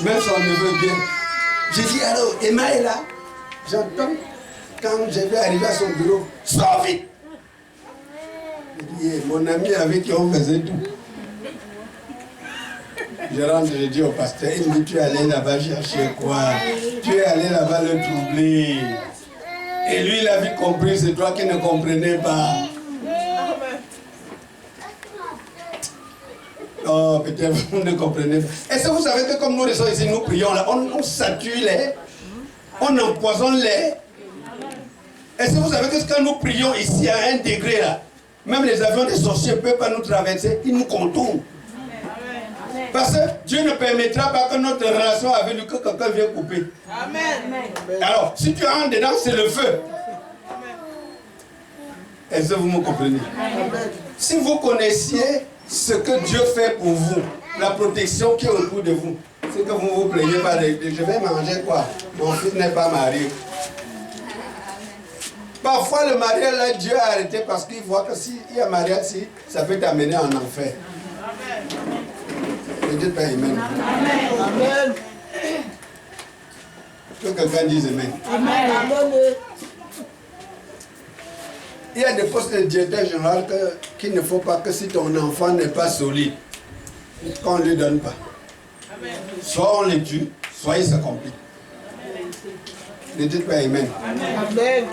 Même son neveu bien. J'ai dit, alors, Emma est là. J'entends, quand je vais arriver à son bureau, sors vite. Je dis, mon ami avec qui on faisait tout. Je rentre, je dis au pasteur, il me dit, tu es allé là-bas chercher quoi? Tu es allé là-bas le troubler. Et lui, il a vite compris, c'est toi qui ne comprenais pas. Oh, peut-être vous ne comprenez pas. Est-ce que vous savez que comme nous restons ici, nous prions là, on sature les, on empoisonne les. Est-ce que vous savez que quand nous prions ici à un degré là, même les avions des sorciers ne peuvent pas nous traverser, ils nous contournent. Parce que Dieu ne permettra pas que notre relation avec lui, que quelqu'un vienne couper. Amen. Alors, si tu entres dedans, c'est le feu. Est-ce que vous me comprenez? Amen. Si vous connaissiez ce que Dieu fait pour vous, la protection qui est autour de vous, c'est que vous ne vous plaignez pas de je vais manger quoi? Mon fils n'est pas marié. Parfois le mariage là, Dieu a arrêté parce qu'il voit que s'il y a mariage, ça peut t'amener en enfer. Ne dites pas amen. Amen. Que quelqu'un dise amen. Amen. Il y a des postes de directeur général qu'il ne faut pas que si ton enfant n'est pas solide, qu'on ne lui donne pas. Soit on les tue, soit il se complique. Ne dites pas amen. Amen.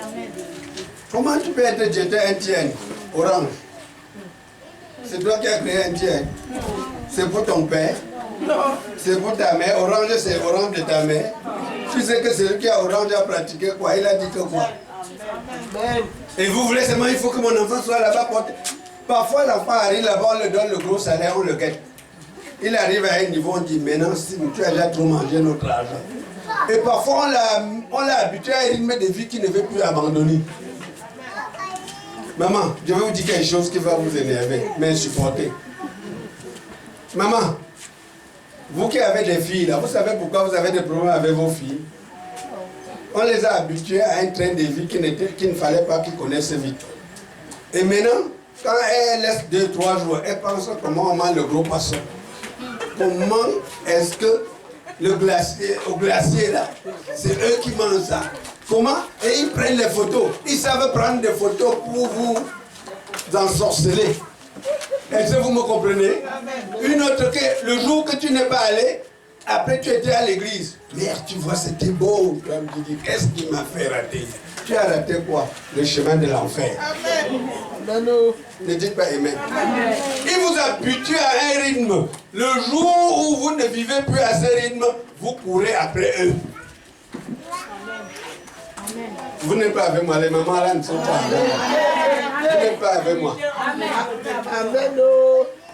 Comment tu peux être directeur NTN, Orange? C'est toi qui as créé NTN. C'est pour ton père. C'est pour ta mère. Orange, c'est Orange de ta mère. Tu sais que celui qui a Orange a pratiqué quoi? Il a dit que quoi? Amen. Et vous voulez seulement, il faut que mon enfant soit là-bas porté. Parfois, l'enfant arrive là-bas, on lui donne le gros salaire, on le guette. Il arrive à un niveau, on dit, maintenant, si tu as déjà trop mangé notre argent. Et parfois, on l'a habitué à un rythme de vie qui ne veut plus abandonner. Maman, je vais vous dire quelque chose qui va vous énerver, mais supporter. Maman, vous qui avez des filles, là, vous savez pourquoi vous avez des problèmes avec vos filles? On les a habitués à un train de vie qu'il ne fallait pas qu'ils connaissent vite. Et maintenant, quand elle laisse 2-3 jours, elle pense comment on mange le gros poisson. Comment est-ce que au glacier là, c'est eux qui mangent ça. Comment? Et ils prennent les photos. Ils savent prendre des photos pour vous ensorceler. Est-ce que vous me comprenez? Une autre que le jour que tu n'es pas allé, après tu étais à l'église. Merde, tu vois, c'était beau. Tu dis, qu'est-ce qui m'a fait rater? Tu as raté quoi? Le chemin de l'enfer. Amen. Ne dites pas amen. Amen. Il vous habitue à un rythme. Le jour où vous ne vivez plus à ce rythme, vous courez après eux. Amen. Vous n'êtes pas avec moi, les mamans là ne sont pas avec moi. Vous n'êtes pas avec moi. Amen.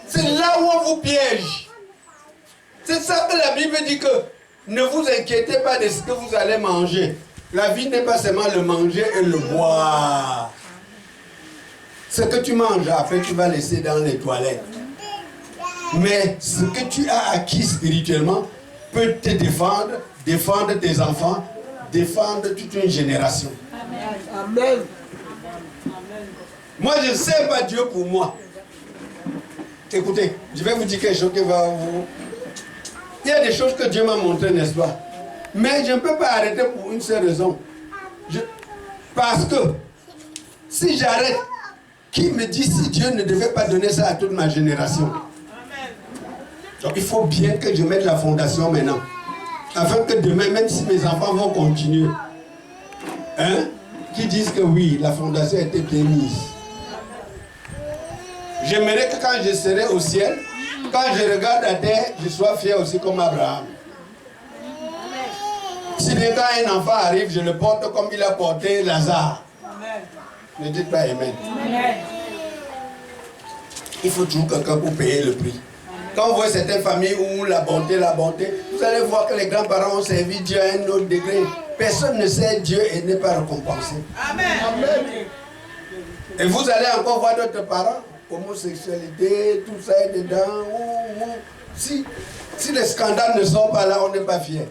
C'est là où on vous piège. C'est ça que la Bible dit que ne vous inquiétez pas de ce que vous allez manger. La vie n'est pas seulement le manger et le boire. Ce que tu manges, après tu vas laisser dans les toilettes. Mais ce que tu as acquis spirituellement peut te défendre, défendre tes enfants, défendre toute une génération. Amen. Moi, je ne sais pas Dieu pour moi. Écoutez, je vais vous dire quelque chose qui va vous... Il y a des choses que Dieu m'a montrées, n'est-ce pas? Mais je ne peux pas arrêter pour une seule raison. Parce que si j'arrête, qui me dit si Dieu ne devait pas donner ça à toute ma génération? Donc il faut bien que je mette la fondation maintenant. Afin que demain, même si mes enfants vont continuer, hein, qui disent que oui, la fondation a été bien mise. J'aimerais que quand je serai au ciel, quand je regarde la terre, je sois fier aussi comme Abraham. Si bien quand un enfant arrive, je le porte comme il a porté Lazare. Ne dites pas Amen. Il faut toujours quelqu'un pour payer le prix. Quand vous voyez certaines familles où la bonté, vous allez voir que les grands-parents ont servi Dieu à un autre degré. Personne ne sert Dieu et n'est pas récompensé. Amen. Et vous allez encore voir d'autres parents, homosexualité, tout ça est dedans. Si les scandales ne sont pas là, on n'est pas fiers.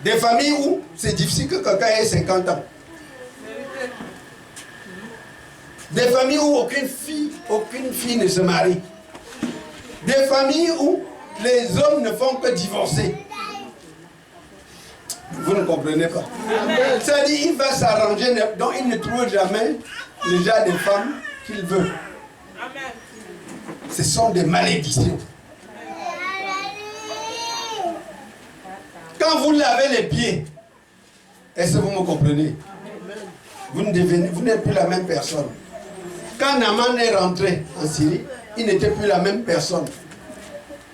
Des familles où c'est difficile que quelqu'un ait 50 ans. Des familles où aucune fille ne se marie. Des familles où les hommes ne font que divorcer. Vous ne comprenez pas. C'est-à-dire qu'il va s'arranger, donc il ne trouve jamais le genre de femme qu'il veut. Ce sont des malédictions. Quand vous lavez les pieds, est-ce que vous me comprenez? Vous n'êtes plus la même personne. Quand Naaman est rentré en Syrie, il n'était plus la même personne.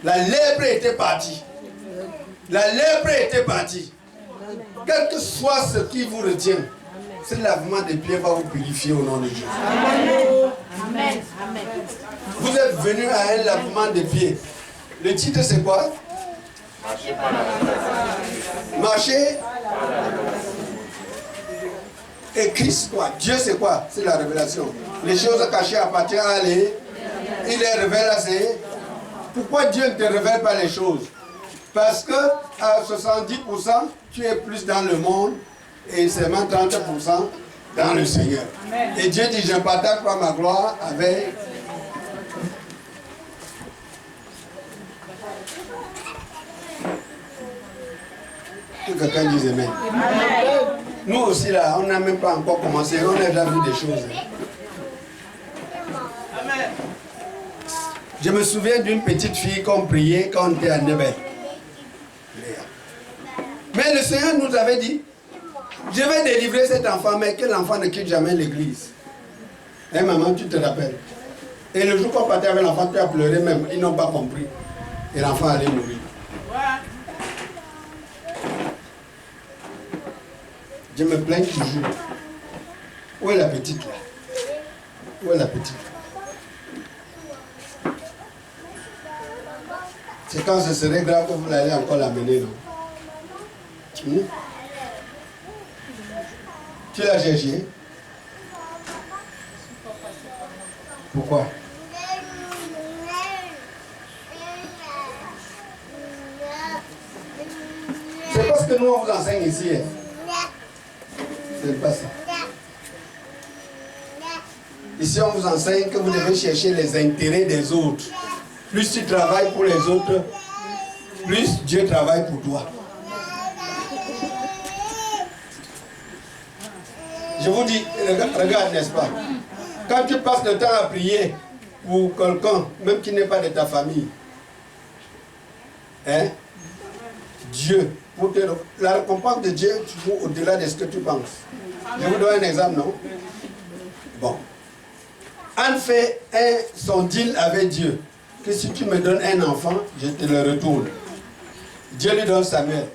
La lèpre était partie. La lèpre était partie. Quel que soit ce qui vous retient, ce lavement des pieds va vous purifier au nom de Jésus. Amen. Vous êtes venu à un lavement des pieds. Le titre c'est quoi? Marcher. Et Christ quoi? Dieu c'est quoi? C'est la révélation. Les choses cachées appartiennent à lui. Il les révèle à ses. Pourquoi Dieu ne te révèle pas les choses? Parce que à 70%, tu es plus dans le monde et seulement 30% dans le Seigneur. Amen. Et Dieu dit, je ne partage pas ma gloire avec... Que quelqu'un dise Amen. Nous aussi là, on n'a même pas encore commencé, on a déjà vu des choses. Amen. Je me souviens d'une petite fille qu'on priait quand on était à Nebel. Mais le Seigneur nous avait dit, je vais délivrer cet enfant, mais que l'enfant ne quitte jamais l'église. Et maman, tu te rappelles. Et le jour qu'on partait avec l'enfant, tu as pleuré même, ils n'ont pas compris. Et l'enfant allait mourir. Je me plains toujours. Où est la petite là? Où est la petite? C'est quand ce serait grave que vous allez encore l'amener, non? Tu l'as cherché? Pourquoi? C'est parce que nous on vous enseigne ici. C'est pas ça. Ici on vous enseigne que vous devez chercher les intérêts des autres. Plus tu travailles pour les autres, plus Dieu travaille pour toi. Je vous dis, regarde, n'est-ce pas? Quand tu passes le temps à prier pour quelqu'un, même qui n'est pas de ta famille, hein? Dieu, la récompense de Dieu est toujours au-delà de ce que tu penses. Je vous donne un exemple, non? Bon. Anne fait son deal avec Dieu. Que si tu me donnes un enfant, je te le retourne. Dieu lui donne Samuel.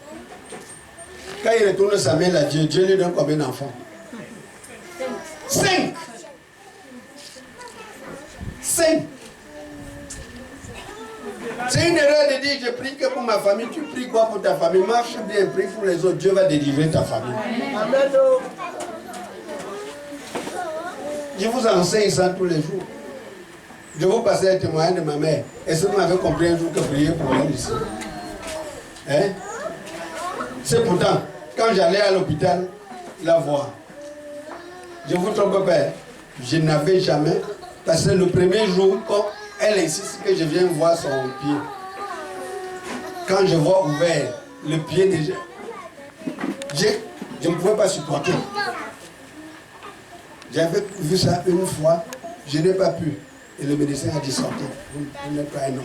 Quand il retourne Samuel à Dieu, Dieu lui donne combien d'enfants? 5. 5. C'est une erreur de dire je prie que pour ma famille. Tu pries quoi pour ta famille? Marche bien, prie pour les autres. Dieu va délivrer ta famille. Amen. Je vous enseigne ça tous les jours. Je vous passais le témoignage de ma mère. Est-ce que vous m'avez compris un jour que prier pour elle ici? Hein? C'est pourtant, quand j'allais à l'hôpital, la voir. Je ne vous trompe pas, je n'avais jamais, parce que le premier jour, quand elle insiste que je viens voir son pied, quand je vois ouvert le pied déjà, je ne pouvais pas supporter. J'avais vu ça une fois, je n'ai pas pu. Et le médecin a dit sortez, vous n'êtes pas un homme.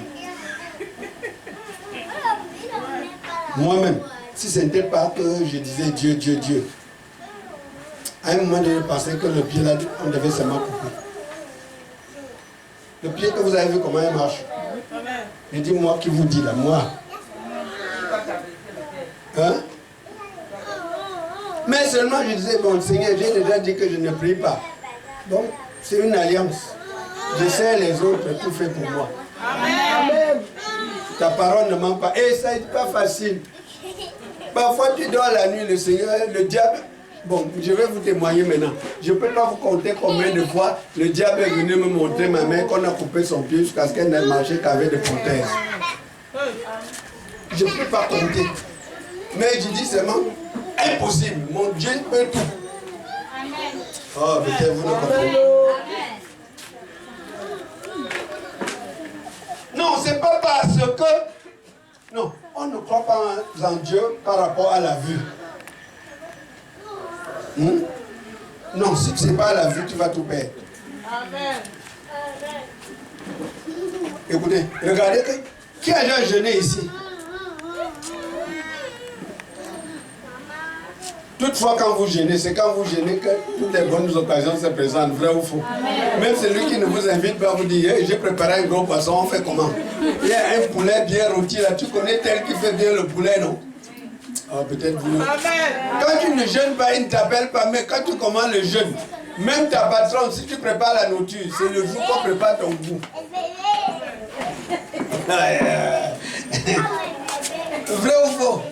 Moi-même, si ce n'était pas que je disais Dieu, Dieu, Dieu, à un moment donné, je pensais que le pied là, on devait seulement couper. Le pied que vous avez vu comment il marche. Je dis moi qui vous dis là, moi. Hein? Mais seulement je disais, bon Seigneur, j'ai déjà dit que je ne prie pas. Donc, c'est une alliance. Je sais les autres, tout fait pour moi. Amen. Ta parole ne manque pas. Et ça n'est pas facile. Parfois tu dors la nuit, le Seigneur, le diable. Bon, je vais vous témoigner maintenant. Je ne peux pas vous compter combien de fois le diable est venu me montrer ma main qu'on a coupé son pied jusqu'à ce qu'elle n'ait marché qu'avec des prothèses. Je ne peux pas compter. Mais je dis seulement, impossible. Mon Dieu peut tout. Oh, peut-être vous ne comprenez pas. Non, ce n'est pas parce que... Non, on ne croit pas en Dieu par rapport à la vue. Non, si ce n'est pas à la vue, tu vas tout perdre. Amen. Écoutez, regardez, qui a déjà jeûné ici? Toutefois, quand vous jeûnez, c'est quand vous jeûnez que toutes les bonnes occasions se présentent, vrai ou faux? Amen. Même celui qui ne vous invite pas vous dit, hey, j'ai préparé un gros poisson, on fait comment? Il y a un poulet bien rôti là, tu connais tel qui fait bien le poulet, non? Oh, peut-être vous. Amen. Quand tu ne jeûnes pas, il ne t'appelle pas, mais quand tu commandes le jeûne, même ta patronne, si tu prépares la nourriture, c'est le jour qu'on prépare ton goût. Vrai ou faux?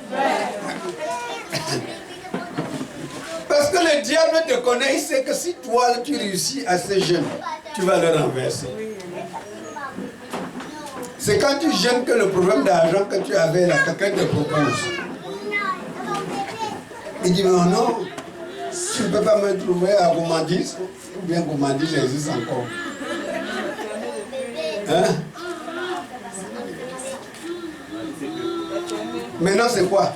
Parce que le diable te connaît, il sait que si toi tu réussis à ces jeunes, tu vas le renverser. C'est quand tu jeûnes que le problème d'argent que tu avais là, quelqu'un te propose. Il dit, mais non, tu ne peux pas me trouver à Goumandis, ou bien Goumandis existe encore. Hein? Maintenant, c'est quoi?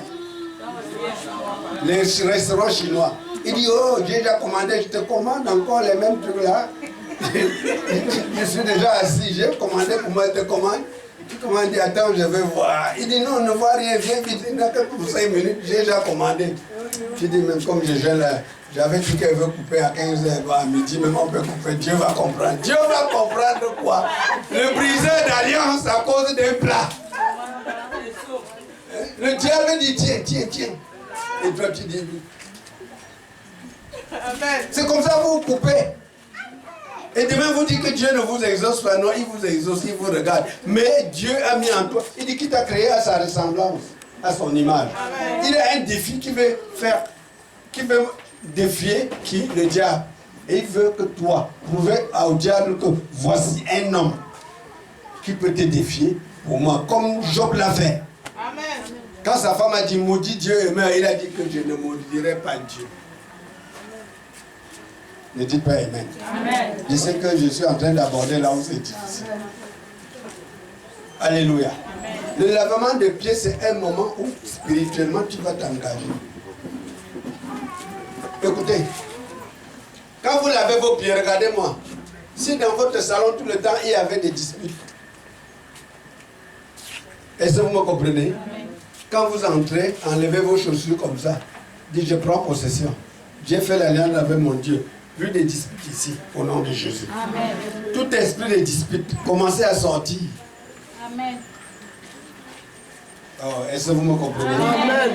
Les restaurants chinois. Il dit, oh, j'ai déjà commandé, je te commande encore les mêmes trucs là. Je suis déjà assis, j'ai commandé pour moi, je te commande. Tu commandes, dis, attends, je vais voir. Il dit, non, ne vois rien, viens vite, il n'a que pour 5 minutes, j'ai déjà commandé. Je dis, même comme je gêne là, j'avais dit qu'elle veut couper à 15h, à midi, même on peut couper, Dieu va comprendre. Dieu va comprendre quoi? Le briseur d'alliance à cause d'un plat. Le diable dit, tiens, tiens, tiens. Et toi tu dis, c'est comme ça que vous coupez. Et demain vous dites que Dieu ne vous exauce pas. Non, il vous exauce, il vous regarde. Mais Dieu a mis en toi. Il dit qu'il t'a créé à sa ressemblance, à son image. Amen. Il a un défi qui veut faire, qui veut défier qui? Le diable. Et il veut que toi, prouver au diable que voici un homme qui peut te défier pour moi, comme Job l'a fait. Amen. Quand sa femme a dit maudit Dieu et meurt, il a dit que je ne maudirai pas Dieu. Ne dites pas Amen. Amen. Je sais que je suis en train d'aborder là où c'est difficile. Alléluia. Amen. Le lavement des pieds, c'est un moment où spirituellement tu vas t'engager. Écoutez, quand vous lavez vos pieds, regardez-moi. Si dans votre salon tout le temps il y avait des disputes, est-ce que vous me comprenez? Amen. Quand vous entrez, enlevez vos chaussures comme ça. Dites, je prends possession. J'ai fait l'alliance avec mon Dieu. Plus de disputes ici, au nom de Jésus. Amen. Tout esprit de dispute, commencez à sortir. Amen. Oh, est-ce que vous me comprenez? Amen.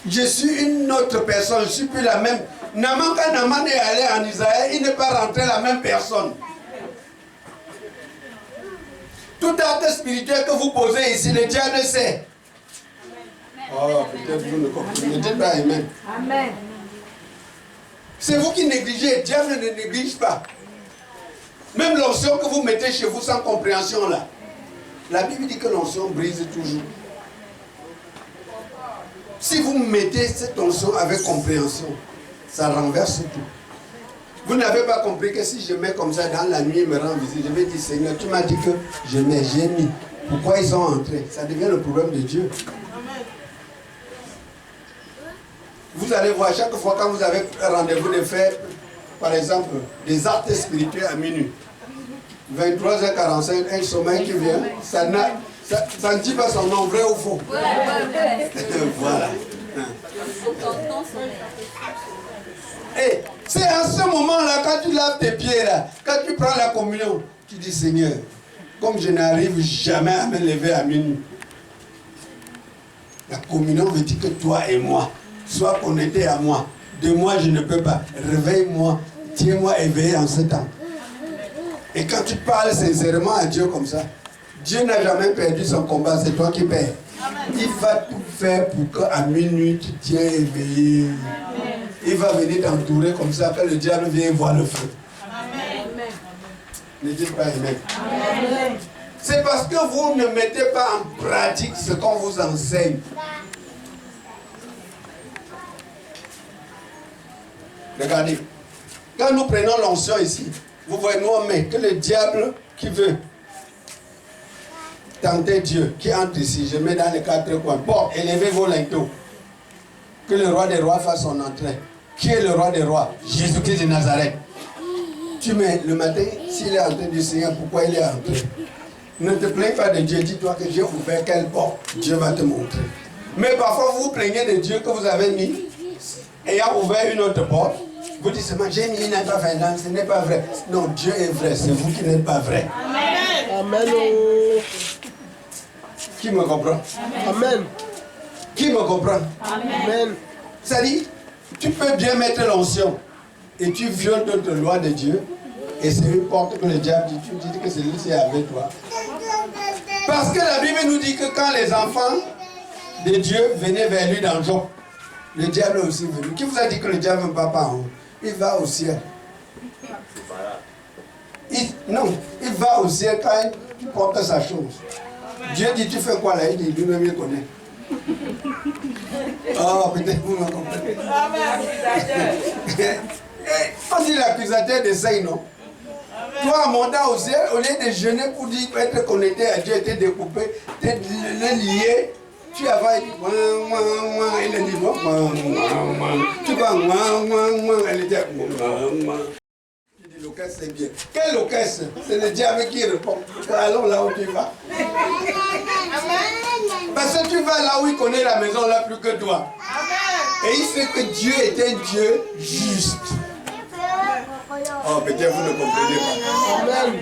Je suis une autre personne, je ne suis plus la même. Naman, quand Naman est allé en Israël, il n'est pas rentré la même personne. Tout acte spirituel que vous posez ici, le diable sait. Oh, peut-être vous ne comprenez pas. Dites pas Amen. Amen. C'est vous qui négligez, le diable ne néglige pas. Même l'onction que vous mettez chez vous sans compréhension là. La Bible dit que l'onction brise toujours. Si vous mettez cette onction avec compréhension, ça renverse tout. Vous n'avez pas compris que si je mets comme ça dans la nuit, il me rend visite, je vais dire Seigneur, tu m'as dit que je mets, j'ai mis. Pourquoi ils sont entrés? Ça devient le problème de Dieu. Vous allez voir, chaque fois quand vous avez un rendez-vous de faire, par exemple, des actes spirituels à minuit, 23h45, un sommeil qui vient, ça ne dit pas son nom, vrai ou faux. Voilà. Et c'est à ce moment-là, quand tu laves tes pieds, là, quand tu prends la communion, tu dis Seigneur, comme je n'arrive jamais à me lever à minuit, la communion veut dire que toi et moi, sois connecté à moi. De moi, je ne peux pas. Réveille-moi, tiens-moi éveillé en ce temps. Et quand tu parles sincèrement à Dieu comme ça, Dieu n'a jamais perdu son combat, c'est toi qui perds. Il va tout faire pour qu'à minuit, tu tiens éveillé. Il va venir t'entourer comme ça, que le diable vienne voir le feu. Amen. Ne dites pas Amen. Amen. C'est parce que vous ne mettez pas en pratique ce qu'on vous enseigne. Regardez, quand nous prenons l'onction ici, vous voyez, nous on met que le diable qui veut tenter Dieu, qui entre ici, je mets dans les quatre coins. Bon, élevez vos linteaux. Que le roi des rois fasse son entrée. Qui est le roi des rois? Jésus-Christ de Nazareth. Tu mets le matin, s'il est entré du Seigneur, pourquoi il est entré? Ne te plains pas de Dieu, dis-toi que Dieu vous fait quelle porte, Dieu va te montrer. Mais parfois vous vous plaignez de Dieu que vous avez mis, ayant ouvert une autre porte, vous dites seulement, j'ai mis, il n'a pas fait, non, ce n'est pas vrai. Non, Dieu est vrai, c'est vous qui n'êtes pas vrai. Amen. Amen. Qui me comprend? Amen. Qui me comprend? Amen. C'est-à-dire, tu peux bien mettre l'onction et tu violes d'autres lois de Dieu et c'est une porte que le diable dit, tu dis que celui-ci est avec toi. Parce que la Bible nous dit que quand les enfants de Dieu venaient vers lui dans Job, le diable est aussi venu. Qui vous a dit que le diable ne va pas en haut? Il va au ciel. Non, il va au ciel quand il porte sa chose. Dieu dit, tu fais quoi là? Il dit, lui-même il connaît. Oh, peut-être vous me comprenez. On dit l'accusateur d'essaye, non? Toi, à monter au ciel, au lieu de jeûner pour dire être connecté à Dieu, te découper, te le lier, tu avais dit, il a dit, tu vas, elle était, tu dis, l'orchestre c'est bien. Quel orchestre? C'est le diable qui répond. Allons là où tu vas. Parce que tu vas là où il connaît la maison là plus que toi. Et il sait que Dieu est un Dieu juste. Oh, peut-être vous ne comprenez pas. Amen.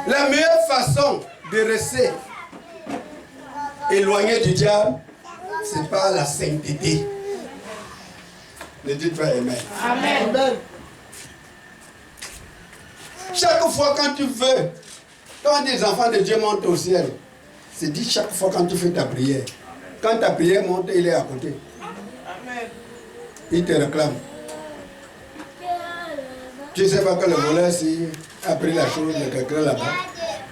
La meilleure façon de rester éloigné du diable, c'est par la sainteté. Ne dites pas Amen. Amen. Chaque fois quand tu veux, quand des enfants de Dieu montent au ciel, c'est dit chaque fois quand tu fais ta prière. Quand ta prière monte, il est à côté. Il te réclame. Tu ne sais pas que le voleur, s'il a pris la chose de quelqu'un là-bas,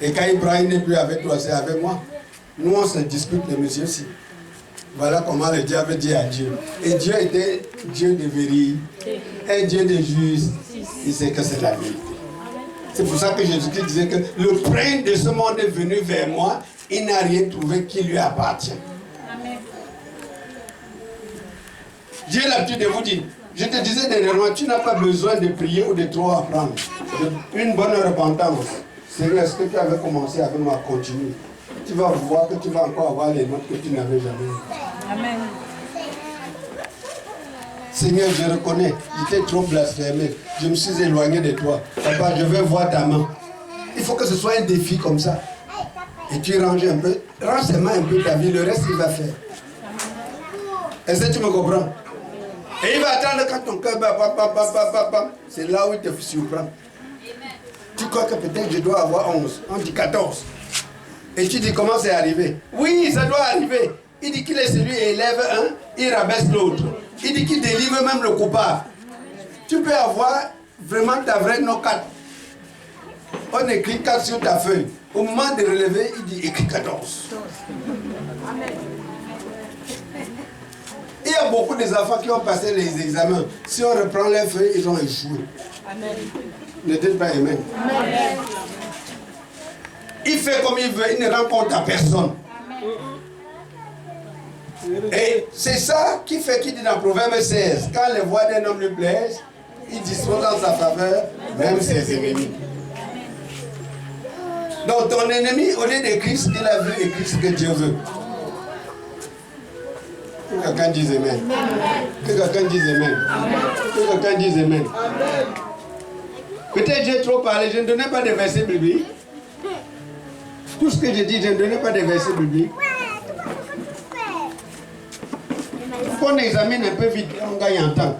et quand il prend, il n'est plus avec toi, c'est avec moi. Nous, on se dispute, le monsieur ci. Voilà comment le diable dit à Dieu. Et Dieu était Dieu de vérité, un Dieu de juste. Il sait que c'est la vérité. C'est pour ça que Jésus-Christ disait que le prince de ce monde est venu vers moi, il n'a rien trouvé qui lui appartient. Amen. J'ai l'habitude de vous dire, je te disais dernièrement, tu n'as pas besoin de prier ou de trop apprendre. Une bonne repentance. Seigneur, est-ce que tu avais commencé avec moi? Continue. Tu vas voir que tu vas encore avoir les notes que tu n'avais jamais. Amen. Seigneur, je reconnais, j'étais trop blasphémé. Je me suis éloigné de toi. Papa, je veux voir ta main. Il faut que ce soit un défi comme ça. Et tu ranges un peu, range seulement un peu ta vie, le reste il va faire. Est-ce que tu me comprends? Et il va attendre quand ton cœur bat, c'est là où il te surprend. Tu crois que peut-être je dois avoir 11, on dit 14. Et tu dis comment c'est arrivé? Oui, ça doit arriver. Il dit qu'il est celui qui élève un, il rabaisse l'autre. Il dit qu'il délivre même le coupable. Tu peux avoir vraiment ta vraie no 4. On écrit 4 sur ta feuille. Au moment de relever, il dit écris 14. Il y a beaucoup d'enfants qui ont passé les examens. Si on reprend les feuilles, ils ont échoué. Amen. Ne dites pas amen. Amen. Il fait comme il veut, il ne rend compte à personne. Et c'est ça qui fait qu'il dit dans Proverbe 16, quand les voix d'un homme lui plaisent, il dispose en sa faveur, même ses ennemis. Donc ton ennemi, au lieu d'écrire ce qu'il a vu, écrit ce que Dieu veut. Que quelqu'un dise amen. Que quelqu'un dise amen. Que quelqu'un dise amen. Peut-être j'ai trop parlé, je ne donnais pas de versets bibliques. Tout ce que je dis, je ne donnais pas de versets bibliques. Qu'on examine un peu vite, on gagne en temps.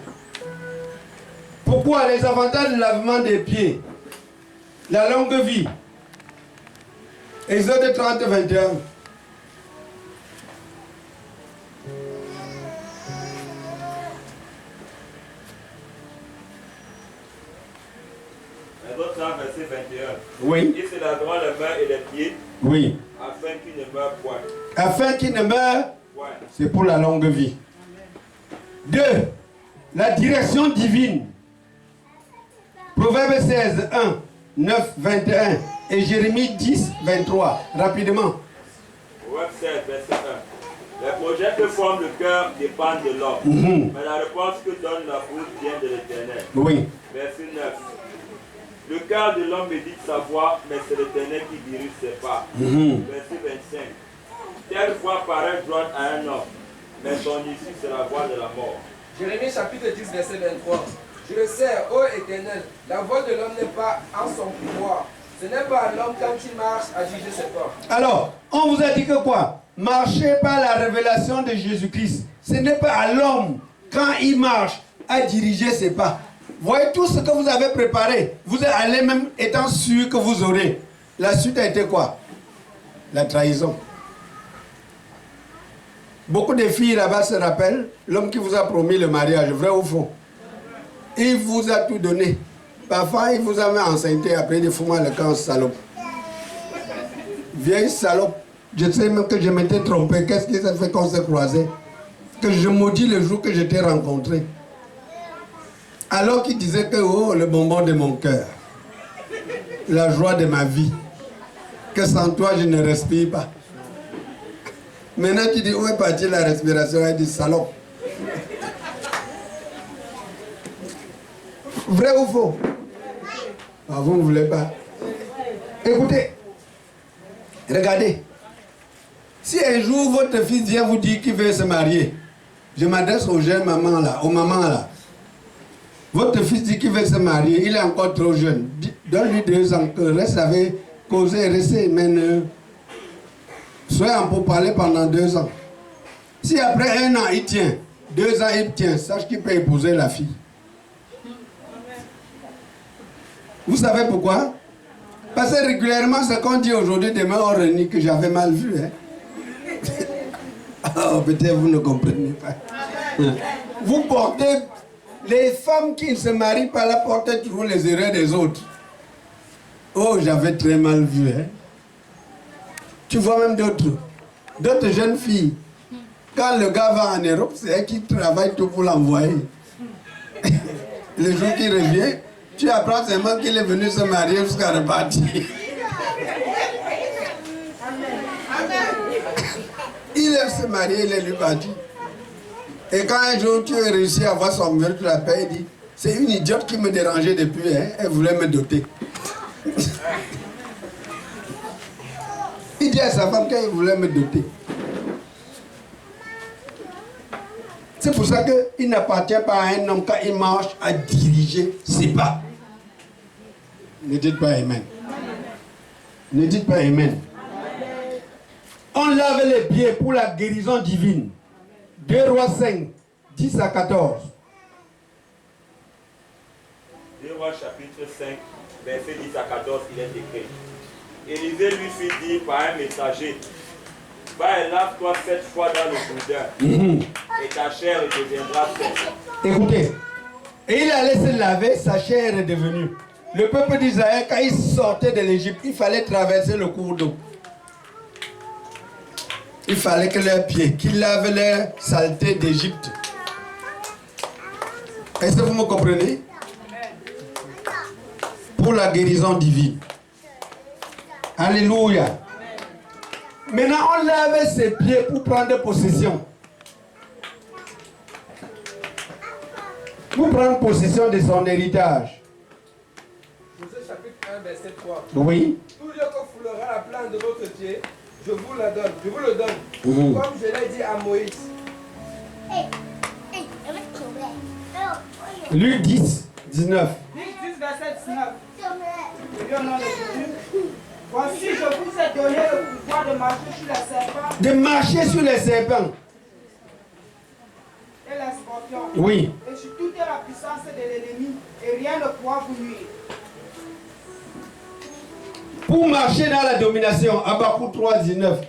Pourquoi les avantages du lavement des pieds? La longue vie. Exode 30, 21. Exode 30, verset 21. Oui. Il se lavera les mains et les pieds Oui. afin qu'il ne meure point. Afin qu'il ne meure, Point. c'est pour la longue vie. 2. La direction divine. Proverbe 16, 1, 9, 21 et Jérémie 10, 23. Rapidement. Proverbe 16, verset 1. Les projets que forme le cœur dépendent de l'homme, mais la réponse que donne la bouche vient de l'Éternel. Oui. Verset 9. Le cœur de l'homme médite sa voix, mais c'est l'Éternel qui dirige ses pas. Verset 25. Telle voix paraît droite à un homme, mais son issue c'est la voie de la mort. Jérémie chapitre 10, verset 23. Je le sais, ô Éternel, la voix de l'homme n'est pas en son pouvoir. Ce n'est pas à l'homme quand il marche à diriger ses pas. Alors, on vous a dit que quoi? Marchez par la révélation de Jésus-Christ. Ce n'est pas à l'homme, quand il marche, à diriger ses pas. Voyez tout ce que vous avez préparé. Vous allez même étant sûr que vous aurez. La suite a été quoi? La trahison. Beaucoup de filles là-bas se rappellent l'homme qui vous a promis le mariage, vrai ou faux? Il vous a tout donné. Parfois, il vous a mis enceinte après il faut moi le camp salope. Vieille salope. Je sais même que je m'étais trompé. Qu'est-ce qui s'est fait qu'on s'est croisé? Que je maudis le jour que je t'ai rencontré. Alors qu'il disait que oh, le bonbon de mon cœur, la joie de ma vie, que sans toi je ne respire pas. Maintenant tu dis où est partie la respiration? Elle dit salope. Vrai ou faux? Ah, vous ne voulez pas. Écoutez, regardez. Si un jour votre fils vient vous dire qu'il veut se marier, je m'adresse aux jeunes mamans là, aux mamans là. Votre fils dit qu'il veut se marier, il est encore trop jeune. Donne-lui 2 ans, que reste avec, causer, rester, mais ne... Soyez en pourparlers pendant 2 ans. Si après 1 an il tient, 2 ans il tient, sache qu'il peut épouser la fille. Vous savez pourquoi? Parce que régulièrement, ce qu'on dit aujourd'hui, demain on renie que j'avais mal vu. Hein? Oh, peut-être vous ne comprenez pas. Vous portez... Les femmes qui ne se marient pas là portent toujours les erreurs des autres. Oh, j'avais très mal vu. Hein? Tu vois même d'autres jeunes filles. Quand le gars va en Europe, c'est elle qui travaille tout pour l'envoyer. Le jour qu'il revient, tu apprends seulement qu'il est venu se marier jusqu'à repartir. Il aime se marier, il est lui parti. Et quand un jour tu as réussi à avoir son meurtre, tu la paix, il dit, c'est une idiote qui me dérangeait depuis, hein? Elle voulait me doter. Il dit à sa femme qu'elle voulait me doter. C'est pour ça qu'il n'appartient pas à un homme quand il marche à diriger ses pas. Ne dites pas amen. Ne dites pas amen. On lave les pieds pour la guérison divine. 2 Rois 5, 10 à 14. 2 Rois chapitre 5, verset 10 à 14, il est écrit. Élisée lui fit dire par un messager, va et lave-toi 7 fois dans le Jourdain, et ta chair deviendra sèche. Écoutez, et il allait se laver, sa chair est devenue. Le peuple d'Israël, quand il sortait de l'Égypte, il fallait traverser le cours d'eau. Il fallait que leurs pieds, qu'ils lavent leur saleté d'Égypte. Est-ce que vous me comprenez? Pour la guérison divine. Alléluia. Maintenant, on lave ses pieds pour prendre possession. Pour prendre possession de son héritage. Josué chapitre 1, verset 3. Oui. Tout lieu que foulera la plante de votre pied, je vous la donne. Je vous le donne. Mmh. Comme je l'ai dit à Moïse. Luc 10, 19. Luc 10, verset 19. Oui, au nom de Jésus. Voici, je vous ai donné le pouvoir de marcher sur les serpents De marcher sur les serpents. et les scorpions. Oui. Et sur toute la puissance de l'ennemi, et rien ne pourra vous nuire. Pour marcher dans la domination, Habakkuk 3, 19.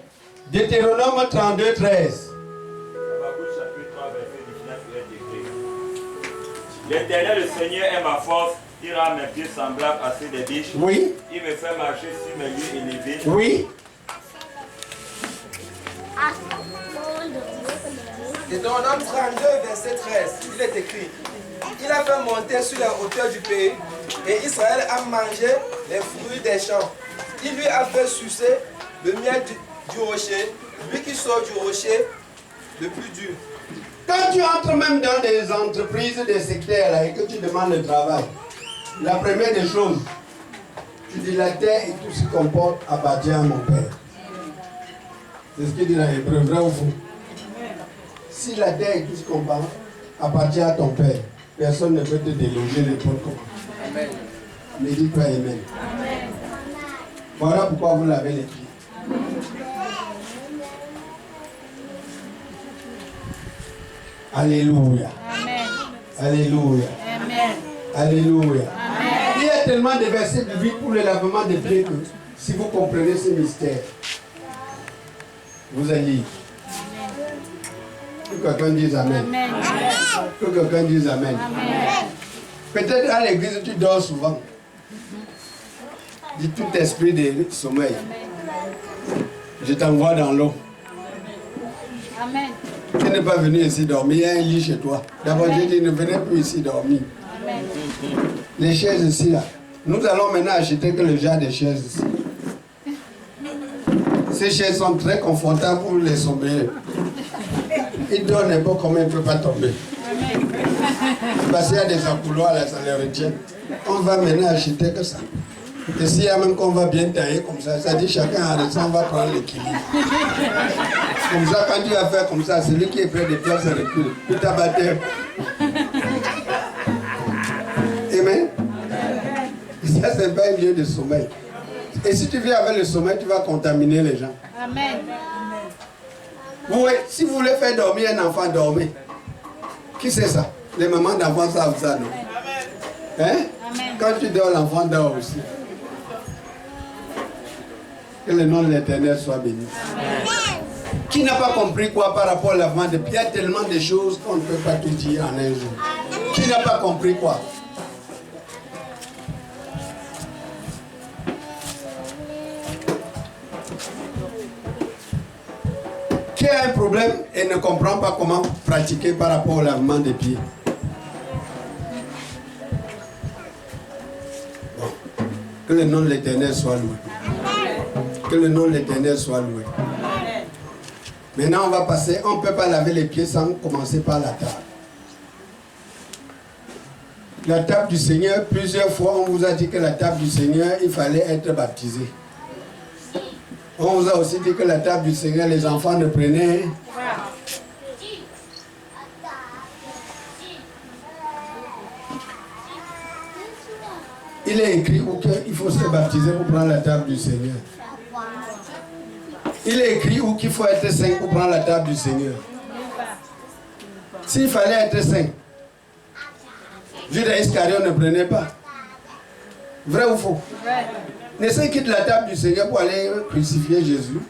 Deutéronome 32, 13. Habakkuk chapitre 3, verset 19 est écrit. L'Éternel, le Seigneur, est ma force. Il rend mes pieds semblables à ceux des biches. Oui. Il me fait marcher sur mes lieux élevés. Oui. Deutéronome 32, verset 13. Il est écrit. Il a fait monter sur les hauteurs du pays, et Israël a mangé les fruits des champs. Il lui a fait sucer le miel du rocher, lui qui sort du rocher le plus dur. Quand tu entres même dans des entreprises, des secteurs là, et que tu demandes le travail, la première des choses, tu dis la terre et tout ce qui comporte appartient à mon père. C'est ce qu'il dit dans l'Hébreu, vrai ou faux? Si la terre et tout ce qui comporte appartient à ton père, personne ne peut te déloger n'importe comment. Amen. Mais dis-toi Amen. Voilà pourquoi vous lavez les pieds. Alléluia. Amen. Alléluia. Amen. Alléluia. Il y a tellement de versets bibliques pour le lavement des pieds que si vous comprenez ce mystère, vous allez lire. Que quelqu'un dise Amen. Amen. Que quelqu'un dise Amen. Peut-être à l'église tu dors souvent. Dis tout esprit de sommeil. Je t'envoie dans l'eau. Amen. Tu n'es pas venu ici dormir, il y a un lit chez toi. D'abord, j'ai dit ne venez plus ici dormir. Amen. Les chaises ici là. Nous allons maintenant acheter que le genre de chaises ici. Ces chaises sont très confortables pour les sommeillers. Ils donnent n'importe comment, ils ne peuvent pas tomber. Parce qu'il y a des accouloirs là, ça les retient. On va maintenant acheter que ça. Et s'il y a même qu'on va bien tailler comme ça dit chacun en reste, on va prendre l'équilibre. Comme ça, quand tu vas faire comme ça, celui qui est près de toi, ça recule. Puis ta baptême. Amen. Ça, c'est pas un lieu de sommeil. Et si tu viens avec le sommeil, tu vas contaminer les gens. Amen. Oui, si vous voulez faire dormir un enfant, dormez. Qui c'est ça? Les mamans d'enfants savent ça, non? Hein? Amen. Quand tu dors, l'enfant dort aussi. Que le nom de l'Éternel soit béni. Qui n'a pas compris quoi par rapport au lavement de pieds? Il y a tellement de choses qu'on ne peut pas tout dire en un jour. Qui n'a pas compris quoi? Qui a un problème et ne comprend pas comment pratiquer par rapport au lavement des pieds? Bon. Que le nom de l'Éternel soit loué. Que le nom de l'Éternel soit loué. Maintenant, on va passer. On ne peut pas laver les pieds sans commencer par la table. La table du Seigneur, plusieurs fois, on vous a dit que la table du Seigneur, il fallait être baptisé. On vous a aussi dit que la table du Seigneur, les enfants ne prenaient. Il est écrit qu'il faut se baptiser pour prendre la table du Seigneur. Il est écrit où qu'il faut être saint pour prendre la table du Seigneur. S'il fallait être saint, Judas Iscariot ne prenait pas. Vrai ou faux? Vrai. N'est-ce quitte la table du Seigneur pour aller crucifier Jésus?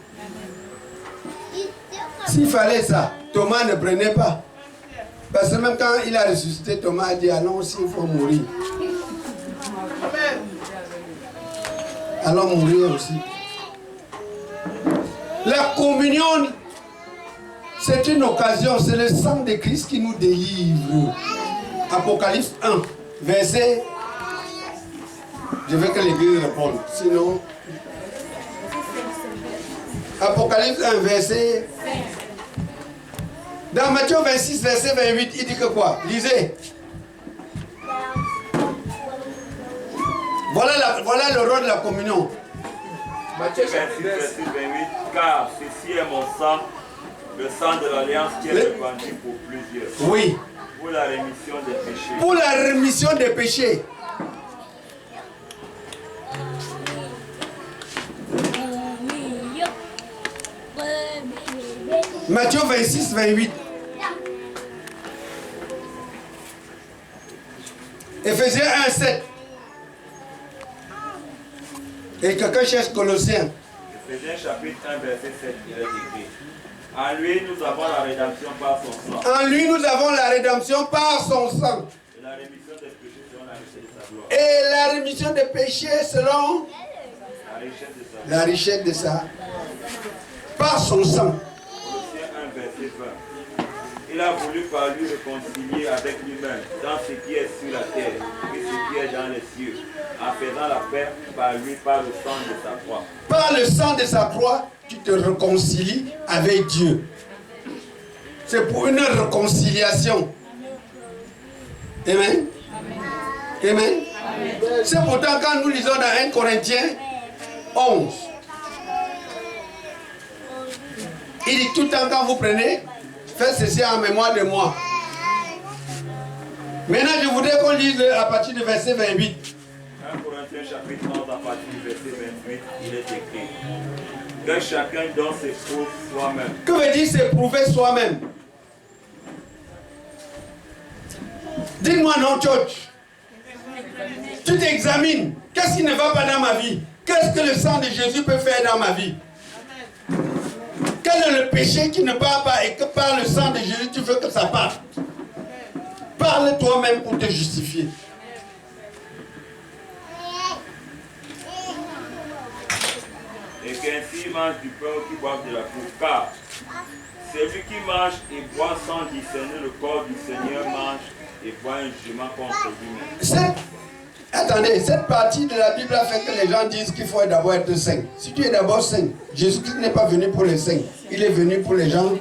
S'il fallait ça, Thomas ne prenait pas. Parce que même quand il a ressuscité, Thomas a dit, ah non, s'il faut mourir. allons mourir aussi. La communion, c'est une occasion, c'est le sang de Christ qui nous délivre. Apocalypse 1, verset. Je veux que l'église réponde, sinon. Apocalypse 1, verset. Dans Matthieu 26, verset 28, il dit que quoi? Lisez. Voilà le rôle de la communion. Matthieu 26, verset 28. Car ceci est mon sang, le sang de l'alliance qui est répandu pour plusieurs. Oui. Pour la rémission des péchés. Pour la rémission des péchés. Matthieu 26, 28. Éphésiens 1, 7. Et quelqu'un cherche Colossiens. Éphésiens chapitre 1, verset 7, il est écrit. En lui, nous avons la rédemption par son sang. En lui, nous avons la rédemption par son sang. Et la rémission des péchés selon la richesse de sa gloire. Et la rémission des péchés selon La richesse de sa gloire. la richesse de sa. Par son sang. Colossiens 1, verset 20. Il a voulu par lui réconcilier avec lui-même dans ce qui est sur la terre et ce qui est dans les cieux, en faisant la paix par lui, par le sang de sa croix. Par le sang de sa croix, tu te réconcilies avec Dieu. C'est pour une réconciliation. Amen. Amen. C'est pourtant quand nous lisons dans 1 Corinthiens 11, il dit tout le temps quand vous prenez, faites ceci en mémoire de moi. Maintenant, je voudrais qu'on lise à partir du verset 28. 1 Corinthiens chapitre 11 à partir du verset 28, il est écrit que chacun donne ses preuves soi-même. Que veut dire s'éprouver soi-même? Dites-moi non, George. Tu t'examines. Qu'est-ce qui ne va pas dans ma vie? Qu'est-ce que le sang de Jésus peut faire dans ma vie? Quel est le péché qui ne part pas et que par le sang de Jésus tu veux que ça parte? Parle toi-même pour te justifier. Et qu'ainsi ils mangent du pain ou qui boivent de la coupe. Car celui qui mange et boit sans discerner le corps du Seigneur mange et boit un jugement contre lui-même. Attendez, cette partie de la Bible a fait que les gens disent qu'il faut d'abord être saint. Si tu es d'abord saint, Jésus-Christ n'est pas venu pour les saints. Il est venu pour les gens,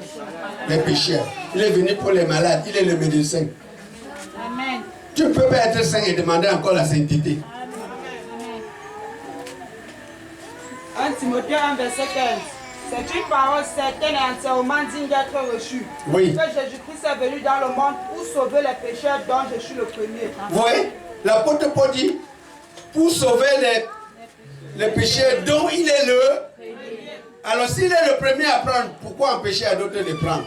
les pécheurs. Il est venu pour les malades. Il est le médecin. Amen. Tu ne peux pas être saint et demander encore la sainteté. 1 Timothée 1, verset 15. C'est une parole certaine et entièrement digne d'être reçue. Oui. Que Jésus-Christ est venu dans le monde pour sauver les pécheurs dont je suis le premier. Vous voyez, l'apôtre Paul dit, pour sauver les pécheurs dont il est le... Alors s'il est le premier à prendre, pourquoi empêcher à d'autres de prendre?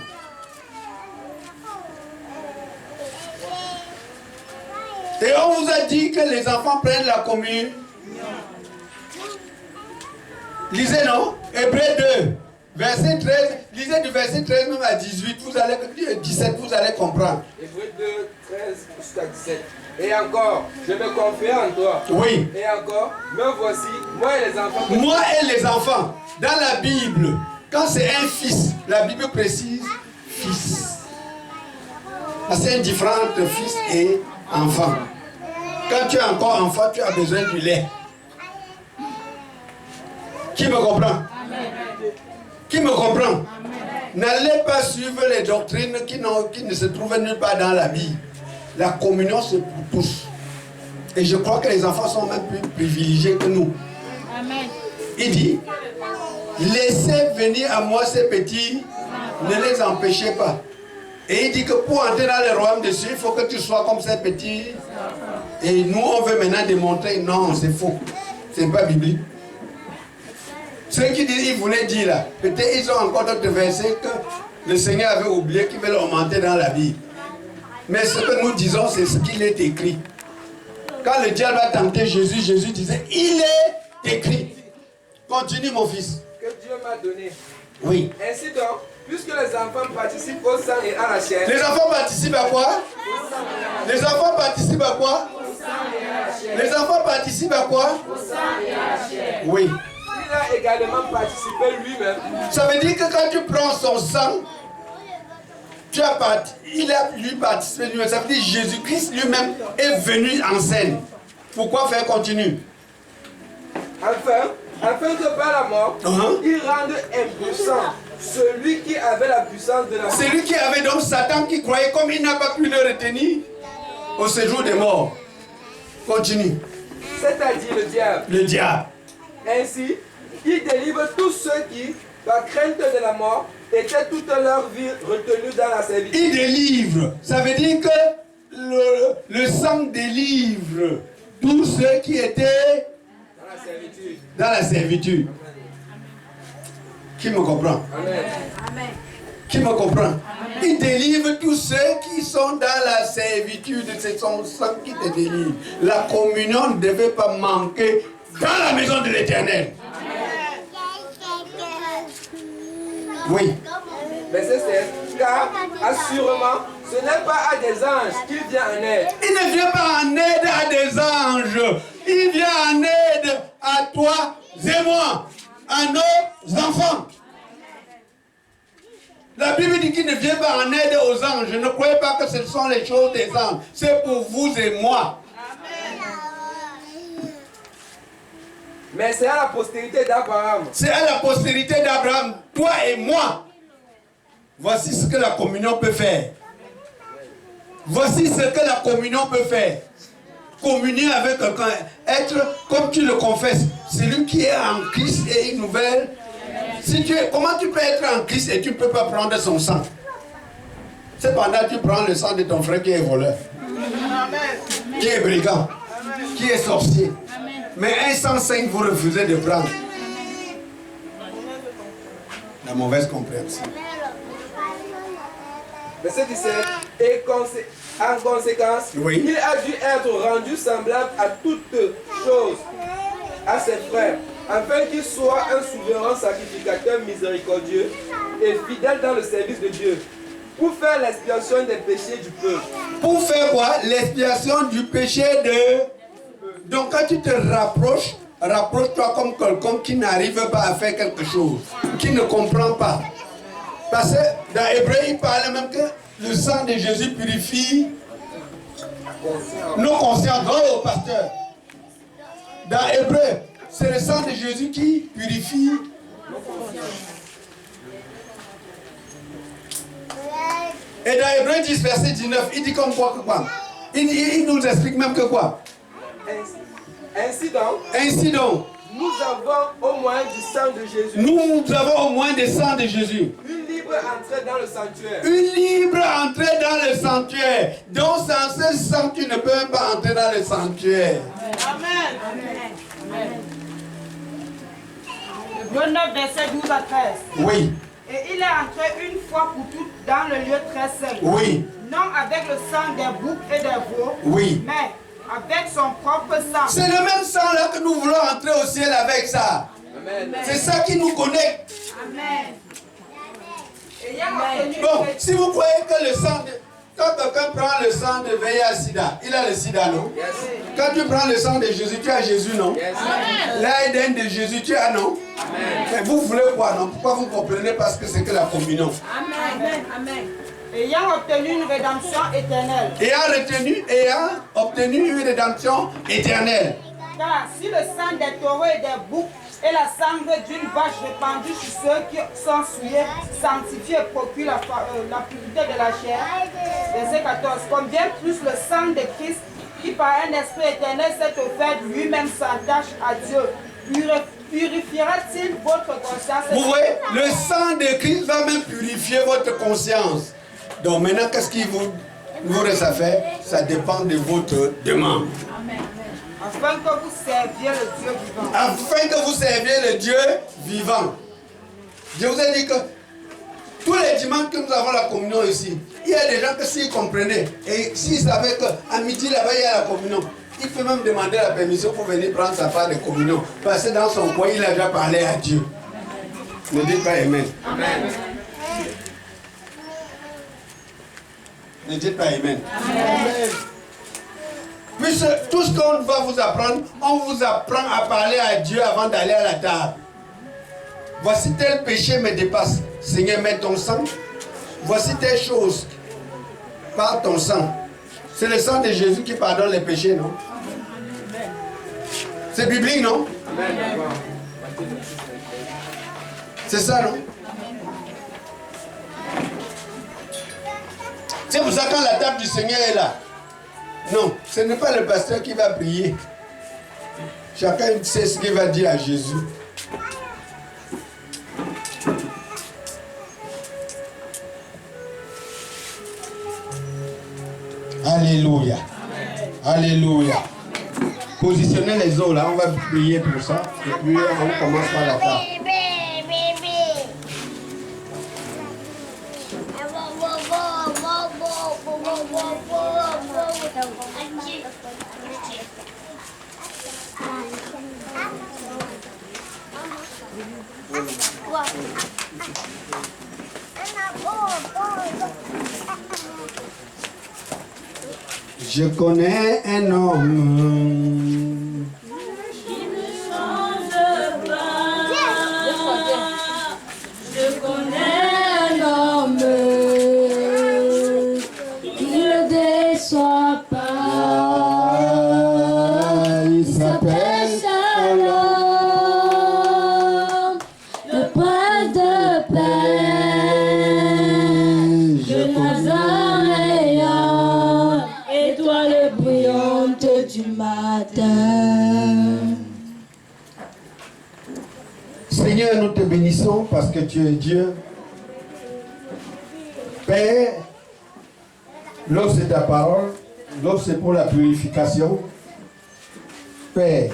Et on vous a dit que les enfants prennent la communion. Lisez, non? Hébreux 2, verset 13. Lisez du verset 13 même à 18, 17, vous allez comprendre. Hébreux 2, 13 jusqu'à 17. Et encore, je me confie en toi. Oui. Et encore, me voici, moi et les enfants. Moi et les enfants. Dans la Bible, quand c'est un fils, la Bible précise fils. C'est différent entre fils et enfant. Quand tu es encore enfant, tu as besoin du lait. Qui me comprend? Qui me comprend? N'allez pas suivre les doctrines qui ne se trouvent nulle part dans la Bible. La communion, c'est pour tous. Et je crois que les enfants sont même plus privilégiés que nous. Amen. Il dit, laissez venir à moi ces petits, ne les empêchez pas. Et il dit que pour entrer dans le royaume des cieux, il faut que tu sois comme ces petits. Et nous, on veut maintenant démontrer, non, c'est faux. C'est pas biblique. Ceux qui disent, ils voulaient dire là, peut-être ils ont encore d'autres versets que le Seigneur avait oublié, qui veulent augmenter dans la Bible. Mais ce que nous disons, c'est ce qu'il est écrit. Quand le diable a tenté Jésus, Jésus disait, il est écrit. Continue mon fils. Que Dieu m'a donné. Oui. Ainsi donc, puisque les enfants participent au sang et à la chair. Les enfants participent à quoi? Les enfants participent à quoi? Les enfants participent à quoi? Oui. Il a également participé lui-même. Ça veut dire que quand tu prends son sang, il a lui participé lui-même. Ça veut dire que Jésus-Christ lui-même est venu en scène. Pourquoi faire continue? Afin que par la mort, il rende impuissant celui qui avait la puissance de la mort. Celui qui avait donc Satan qui croyait, comme il n'a pas pu le retenir au séjour des morts. Continue. C'est-à-dire le diable. Le diable. Ainsi, il délivre tous ceux qui, par crainte de la mort, étaient toute leur vie retenus dans la servitude. Il délivre. Ça veut dire que le sang délivre tous ceux qui étaient dans la servitude. Qui me comprend? Amen. Qui me comprend? Il délivre tous ceux qui sont dans la servitude. C'est son sang qui te délivre. La communion ne devait pas manquer dans la maison de l'Éternel. Oui. Verset 16. Car, assurément, ce n'est pas à des anges qu'il vient en aide. Il ne vient pas en aide à des anges. Il vient en aide à toi et moi, à nos enfants. La Bible dit qu'il ne vient pas en aide aux anges. Ne croyez pas que ce sont les choses des anges. C'est pour vous et moi. Mais c'est à la postérité d'Abraham. C'est à la postérité d'Abraham, toi et moi. Voici ce que la communion peut faire. Voici ce que la communion peut faire. Communier avec quelqu'un, être comme tu le confesses, celui qui est en Christ est une nouvelle. Comment tu peux être en Christ et tu ne peux pas prendre son sang? Cependant, tu prends le sang de ton frère qui est voleur, qui est brigand, qui est sorcier. Mais un sang saint, vous refusez de prendre. La mauvaise compréhension. Verset 17. Et en conséquence, oui, il a dû être rendu semblable à toutes choses à ses frères, afin qu'il soit un souverain sacrificateur miséricordieux et fidèle dans le service de Dieu, pour faire l'expiation des péchés du peuple. Pour faire quoi? L'expiation du péché de... Donc quand tu te rapproches, rapproche-toi comme quelqu'un qui n'arrive pas à faire quelque chose, qui ne comprend pas. Parce que dans Hébreu, il parle même que le sang de Jésus purifie nos consciences. Oh, pasteur. Dans Hébreu, c'est le sang de Jésus qui purifie nos consciences. Et dans Hébreu 10, verset 19, il dit comme quoi? Il nous explique même que quoi? Ainsi donc, nous avons au moins du sang de Jésus. Nous avons au moins du sang de Jésus. Une libre entrée dans le sanctuaire. Une libre entrée dans le sanctuaire. Donc sans ce sang, tu ne peux même pas entrer dans le sanctuaire. Amen. Amen. Hébreux 9, verset 12 à 13. Oui. Et il est entré une fois pour toutes dans le lieu très saint. Oui. Non avec le sang des boucs et des veaux. Oui. Mais avec son propre sang. C'est le même sang là que nous voulons entrer au ciel avec ça. Amen. C'est ça qui nous connecte. Amen. Bon, si vous croyez que le sang de... Quand quelqu'un prend le sang de VIH-Sida, il a le sida, non? Yes. Quand tu prends le sang de Jésus, tu as Jésus, non? Yes. L'ADN de Jésus, tu as, non? Amen. Mais vous voulez quoi, non? Pourquoi vous comprenez pas ce que c'est que la communion? Amen. Amen. Ayant obtenu une rédemption éternelle. Ayant obtenu une rédemption éternelle. Car si le sang des taureaux et des boucs et la cendre d'une vache répandue sur ceux qui sont souillés sanctifient et procurent la purité de la chair. Verset 14. Combien plus le sang de Christ qui par un esprit éternel s'est offert lui-même sans tâche à Dieu, purifiera-t-il votre conscience? Vous voyez, le sang de Christ va même purifier votre conscience. Donc maintenant, qu'est-ce qu'il vous reste à faire? Ça dépend de votre demande. Amen. Afin que vous serviez le Dieu vivant. Afin que vous serviez le Dieu vivant. Je vous ai dit que tous les dimanches que nous avons la communion ici, il y a des gens que s'ils comprenaient, et s'ils savaient qu'à midi là-bas il y a la communion, il peut même demander la permission pour venir prendre sa part de communion. Parce que dans son coin, il a déjà parlé à Dieu. Ne dites pas Amen. Amen. Ne dites pas Amen. Amen. Puisque tout ce qu'on va vous apprendre, on vous apprend à parler à Dieu avant d'aller à la table. Voici tel péché me dépasse. Seigneur, mets ton sang. Voici telle chose par ton sang. C'est le sang de Jésus qui pardonne les péchés, non? C'est biblique, non? C'est ça, non? C'est pour ça quand la table du Seigneur est là. Non, ce n'est pas le pasteur qui va prier. Chacun sait ce qu'il va dire à Jésus. Alléluia. Alléluia. Positionnez les os là, on va prier pour ça. Et puis on commence par la table. Je connais un homme. Je connais un homme qui ne déçoit pas. Il s'appelle Shalom, le prince de paix, de Nazaréen, étoile brillante du matin. Seigneur, nous te bénissons parce que tu es Dieu. Père, l'eau c'est ta parole, l'eau c'est pour la purification. Père,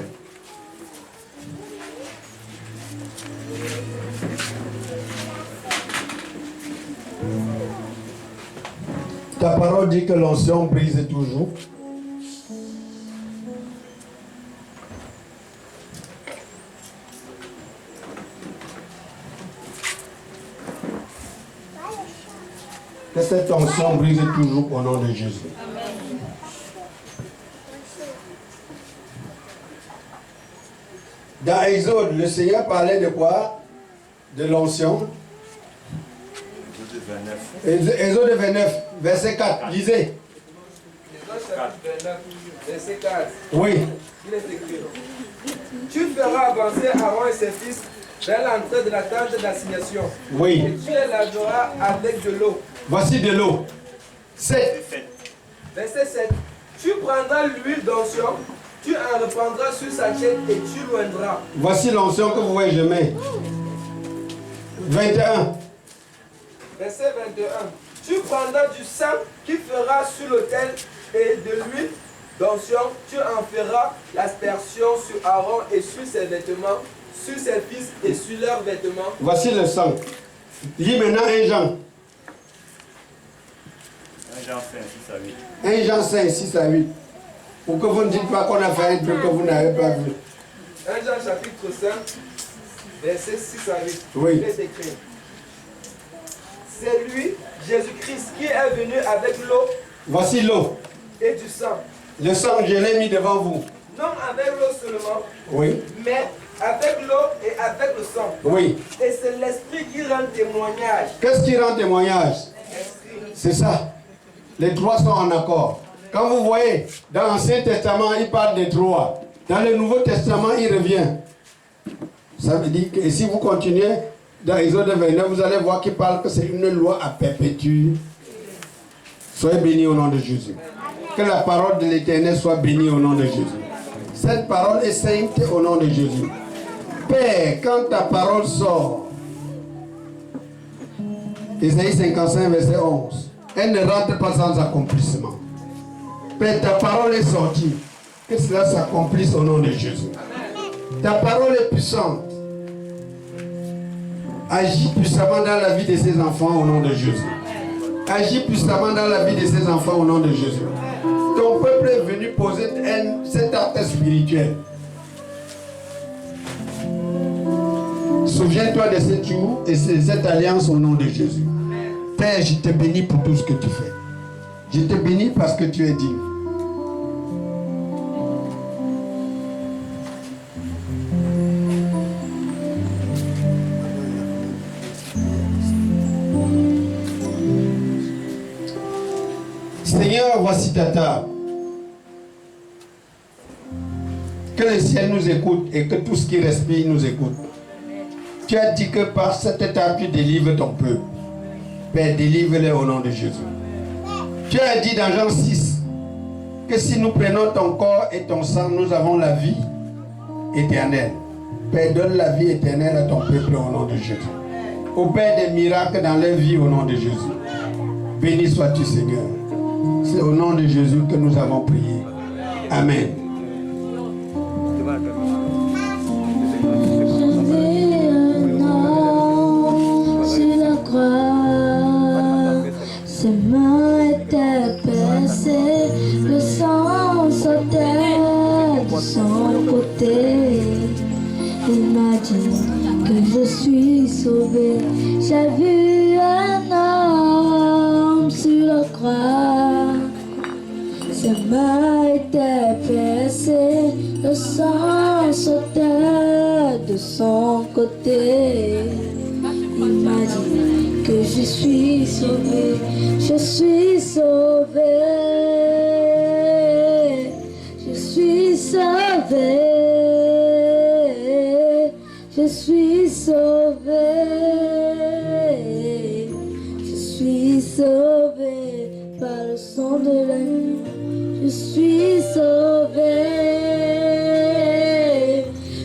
ta parole dit que l'onction brise toujours. Que cette onction brise toujours au nom de Jésus. Dans Exode, le Seigneur parlait de quoi? De l'onction. Exode 29, verset 4. Lisez. Exode 29, verset 4. Oui. Il est écrit. Tu feras avancer Aaron et ses fils vers l'entrée de la tente d'assignation. Oui. Et tu les laveras avec de l'eau. Voici de l'eau. 7. Verset 7. Tu prendras l'huile d'onction, tu en reprendras sur sa chaîne et tu l'oindras. Voici l'onction que vous voyez, je mets. 21. Verset 21. Tu prendras du sang qui fera sur l'autel et de l'huile d'onction, tu en feras l'aspersion sur Aaron et sur ses vêtements, sur ses fils et sur leurs vêtements. Voici le sang. Lis maintenant 1 Jean. 1 Jean 5, 6 à 8. 1 Jean 5, 6 à 8. Pour que vous ne dites pas qu'on a fait un truc que vous n'avez pas vu. 1 Jean chapitre 5, verset 6 à 8. Oui. Il est écrit. C'est lui, Jésus-Christ, qui est venu avec l'eau Voici l'eau. et du sang. Le sang, je l'ai mis devant vous. Non avec l'eau seulement, Oui. mais avec l'eau et avec le sang. Oui. Et c'est l'esprit qui rend témoignage. Qu'est-ce qui rend témoignage? Esprit. C'est ça. Les trois sont en accord. Quand vous voyez, dans l'Ancien Testament, il parle des trois. Dans le Nouveau Testament, il revient. Ça veut dire que si vous continuez dans Exode 29, vous allez voir qu'il parle que c'est une loi à perpétuer. Soyez bénis au nom de Jésus. Que la parole de l'Éternel soit bénie au nom de Jésus. Cette parole est sainte au nom de Jésus. Père, quand ta parole sort, Isaïe 55, verset 11, elle ne rentre pas sans accomplissement. Père, ta parole est sortie. Que cela s'accomplisse au nom de Jésus. Ta parole est puissante. Agis puissamment dans la vie de ses enfants au nom de Jésus. Agis puissamment dans la vie de ses enfants au nom de Jésus. Ton peuple est venu poser cet acte spirituel. Souviens-toi de ce jour et de cette alliance au nom de Jésus. Père, je te bénis pour tout ce que tu fais. Je te bénis parce que tu es digne. voici ta table. Que le ciel nous écoute et que tout ce qui respire nous écoute. Tu as dit que par cette table, tu délivres ton peuple. Père, délivre-les au nom de Jésus. Tu as dit dans Jean 6 que si nous prenons ton corps et ton sang, nous avons la vie éternelle. Père, donne la vie éternelle à ton peuple au nom de Jésus. Opère des miracles dans leur vie au nom de Jésus. Béni sois-tu, Seigneur. C'est au nom de Jésus que nous avons prié. Amen. Sur la croix, ses mains étaient percées, le sang sortait de son côté. Il m'a dit que je suis sauvé. J'ai vu un homme sur la croix, ses mains étaient percées, le sang sortait de son côté. Il m'a dit que je suis sauvé, je suis sauvé, je suis sauvé, je suis sauvé, je suis sauvé par le sang de l'agneau, je suis sauvé,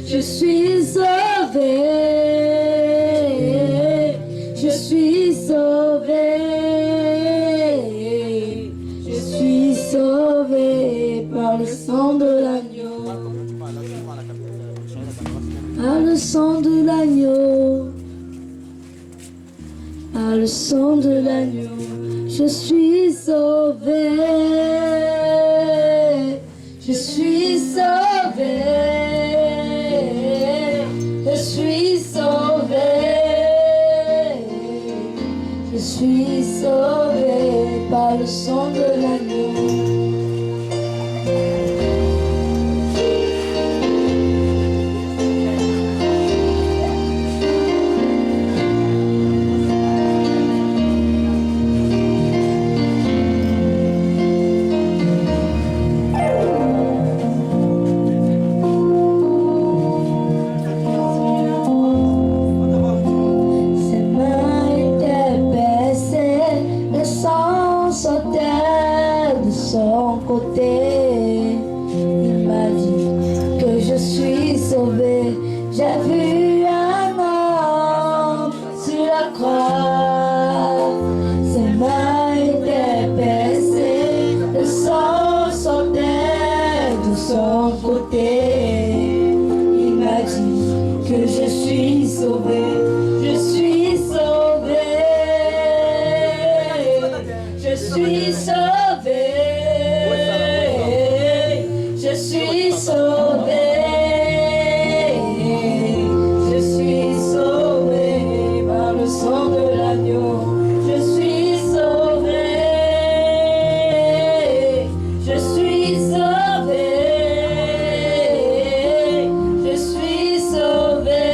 je suis sauvé. Je suis sauvé, je suis sauvé par le sang de l'agneau, par le sang de l'agneau, par le sang de l'agneau, je suis sauvé, je suis sauvé, je suis sauvé. Je suis sauvé par le sang de l'agneau. Il m'a dit que je suis sauvé. J'ai vu un homme sur la croix, ses mains étaient percées, le sang sortait de son côté. Il m'a dit que je suis sauvé, je suis sauvé, je suis sauvé. Je suis sauvé, je suis sauvé par le sang de l'agneau. Je suis sauvé, je suis sauvé, je suis sauvé,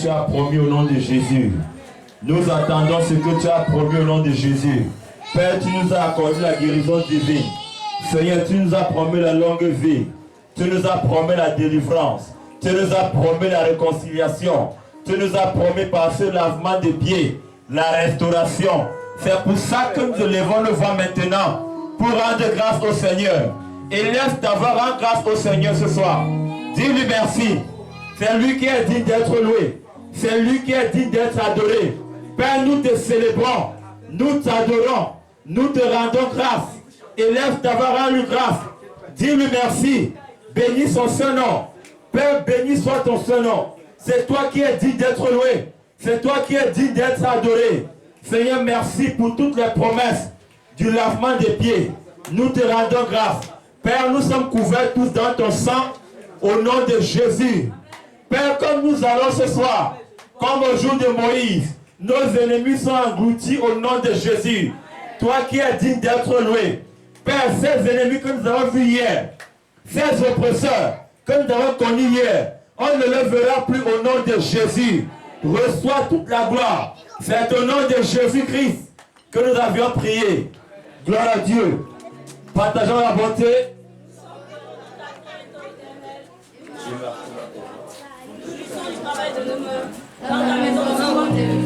tu as promis au nom de Jésus. Nous attendons ce que tu as promis au nom de Jésus. Père, tu nous as accordé la guérison divine. Seigneur, tu nous as promis la longue vie. Tu nous as promis la délivrance. Tu nous as promis la réconciliation. Tu nous as promis par ce lavement des pieds, la restauration. C'est pour ça que nous levons le voix maintenant, pour rendre grâce au Seigneur. Et laisse d'avoir rendre grâce au Seigneur ce soir. Dis-lui merci. C'est lui qui est digne d'être loué. C'est lui qui est digne d'être adoré. Père, nous te célébrons. Nous t'adorons. Nous te rendons grâce. Et laisse d'avoir rendu grâce. Dis-lui merci. Bénis son saint nom. Père, béni soit ton saint nom. C'est toi qui es digne d'être loué. C'est toi qui es digne d'être adoré. Seigneur, merci pour toutes les promesses du lavement des pieds. Nous te rendons grâce. Père, nous sommes couverts tous dans ton sang au nom de Jésus. Père, comme nous allons ce soir, comme au jour de Moïse, nos ennemis sont engloutis au nom de Jésus. Toi qui es digne d'être loué. Père, ces ennemis que nous avons vus hier, ces oppresseurs que nous avons connus hier, on ne les verra plus au nom de Jésus. Reçois toute la gloire. C'est au nom de Jésus-Christ que nous avions prié. Gloire à Dieu. Partageons la bonté. Dans la maison, nous avons des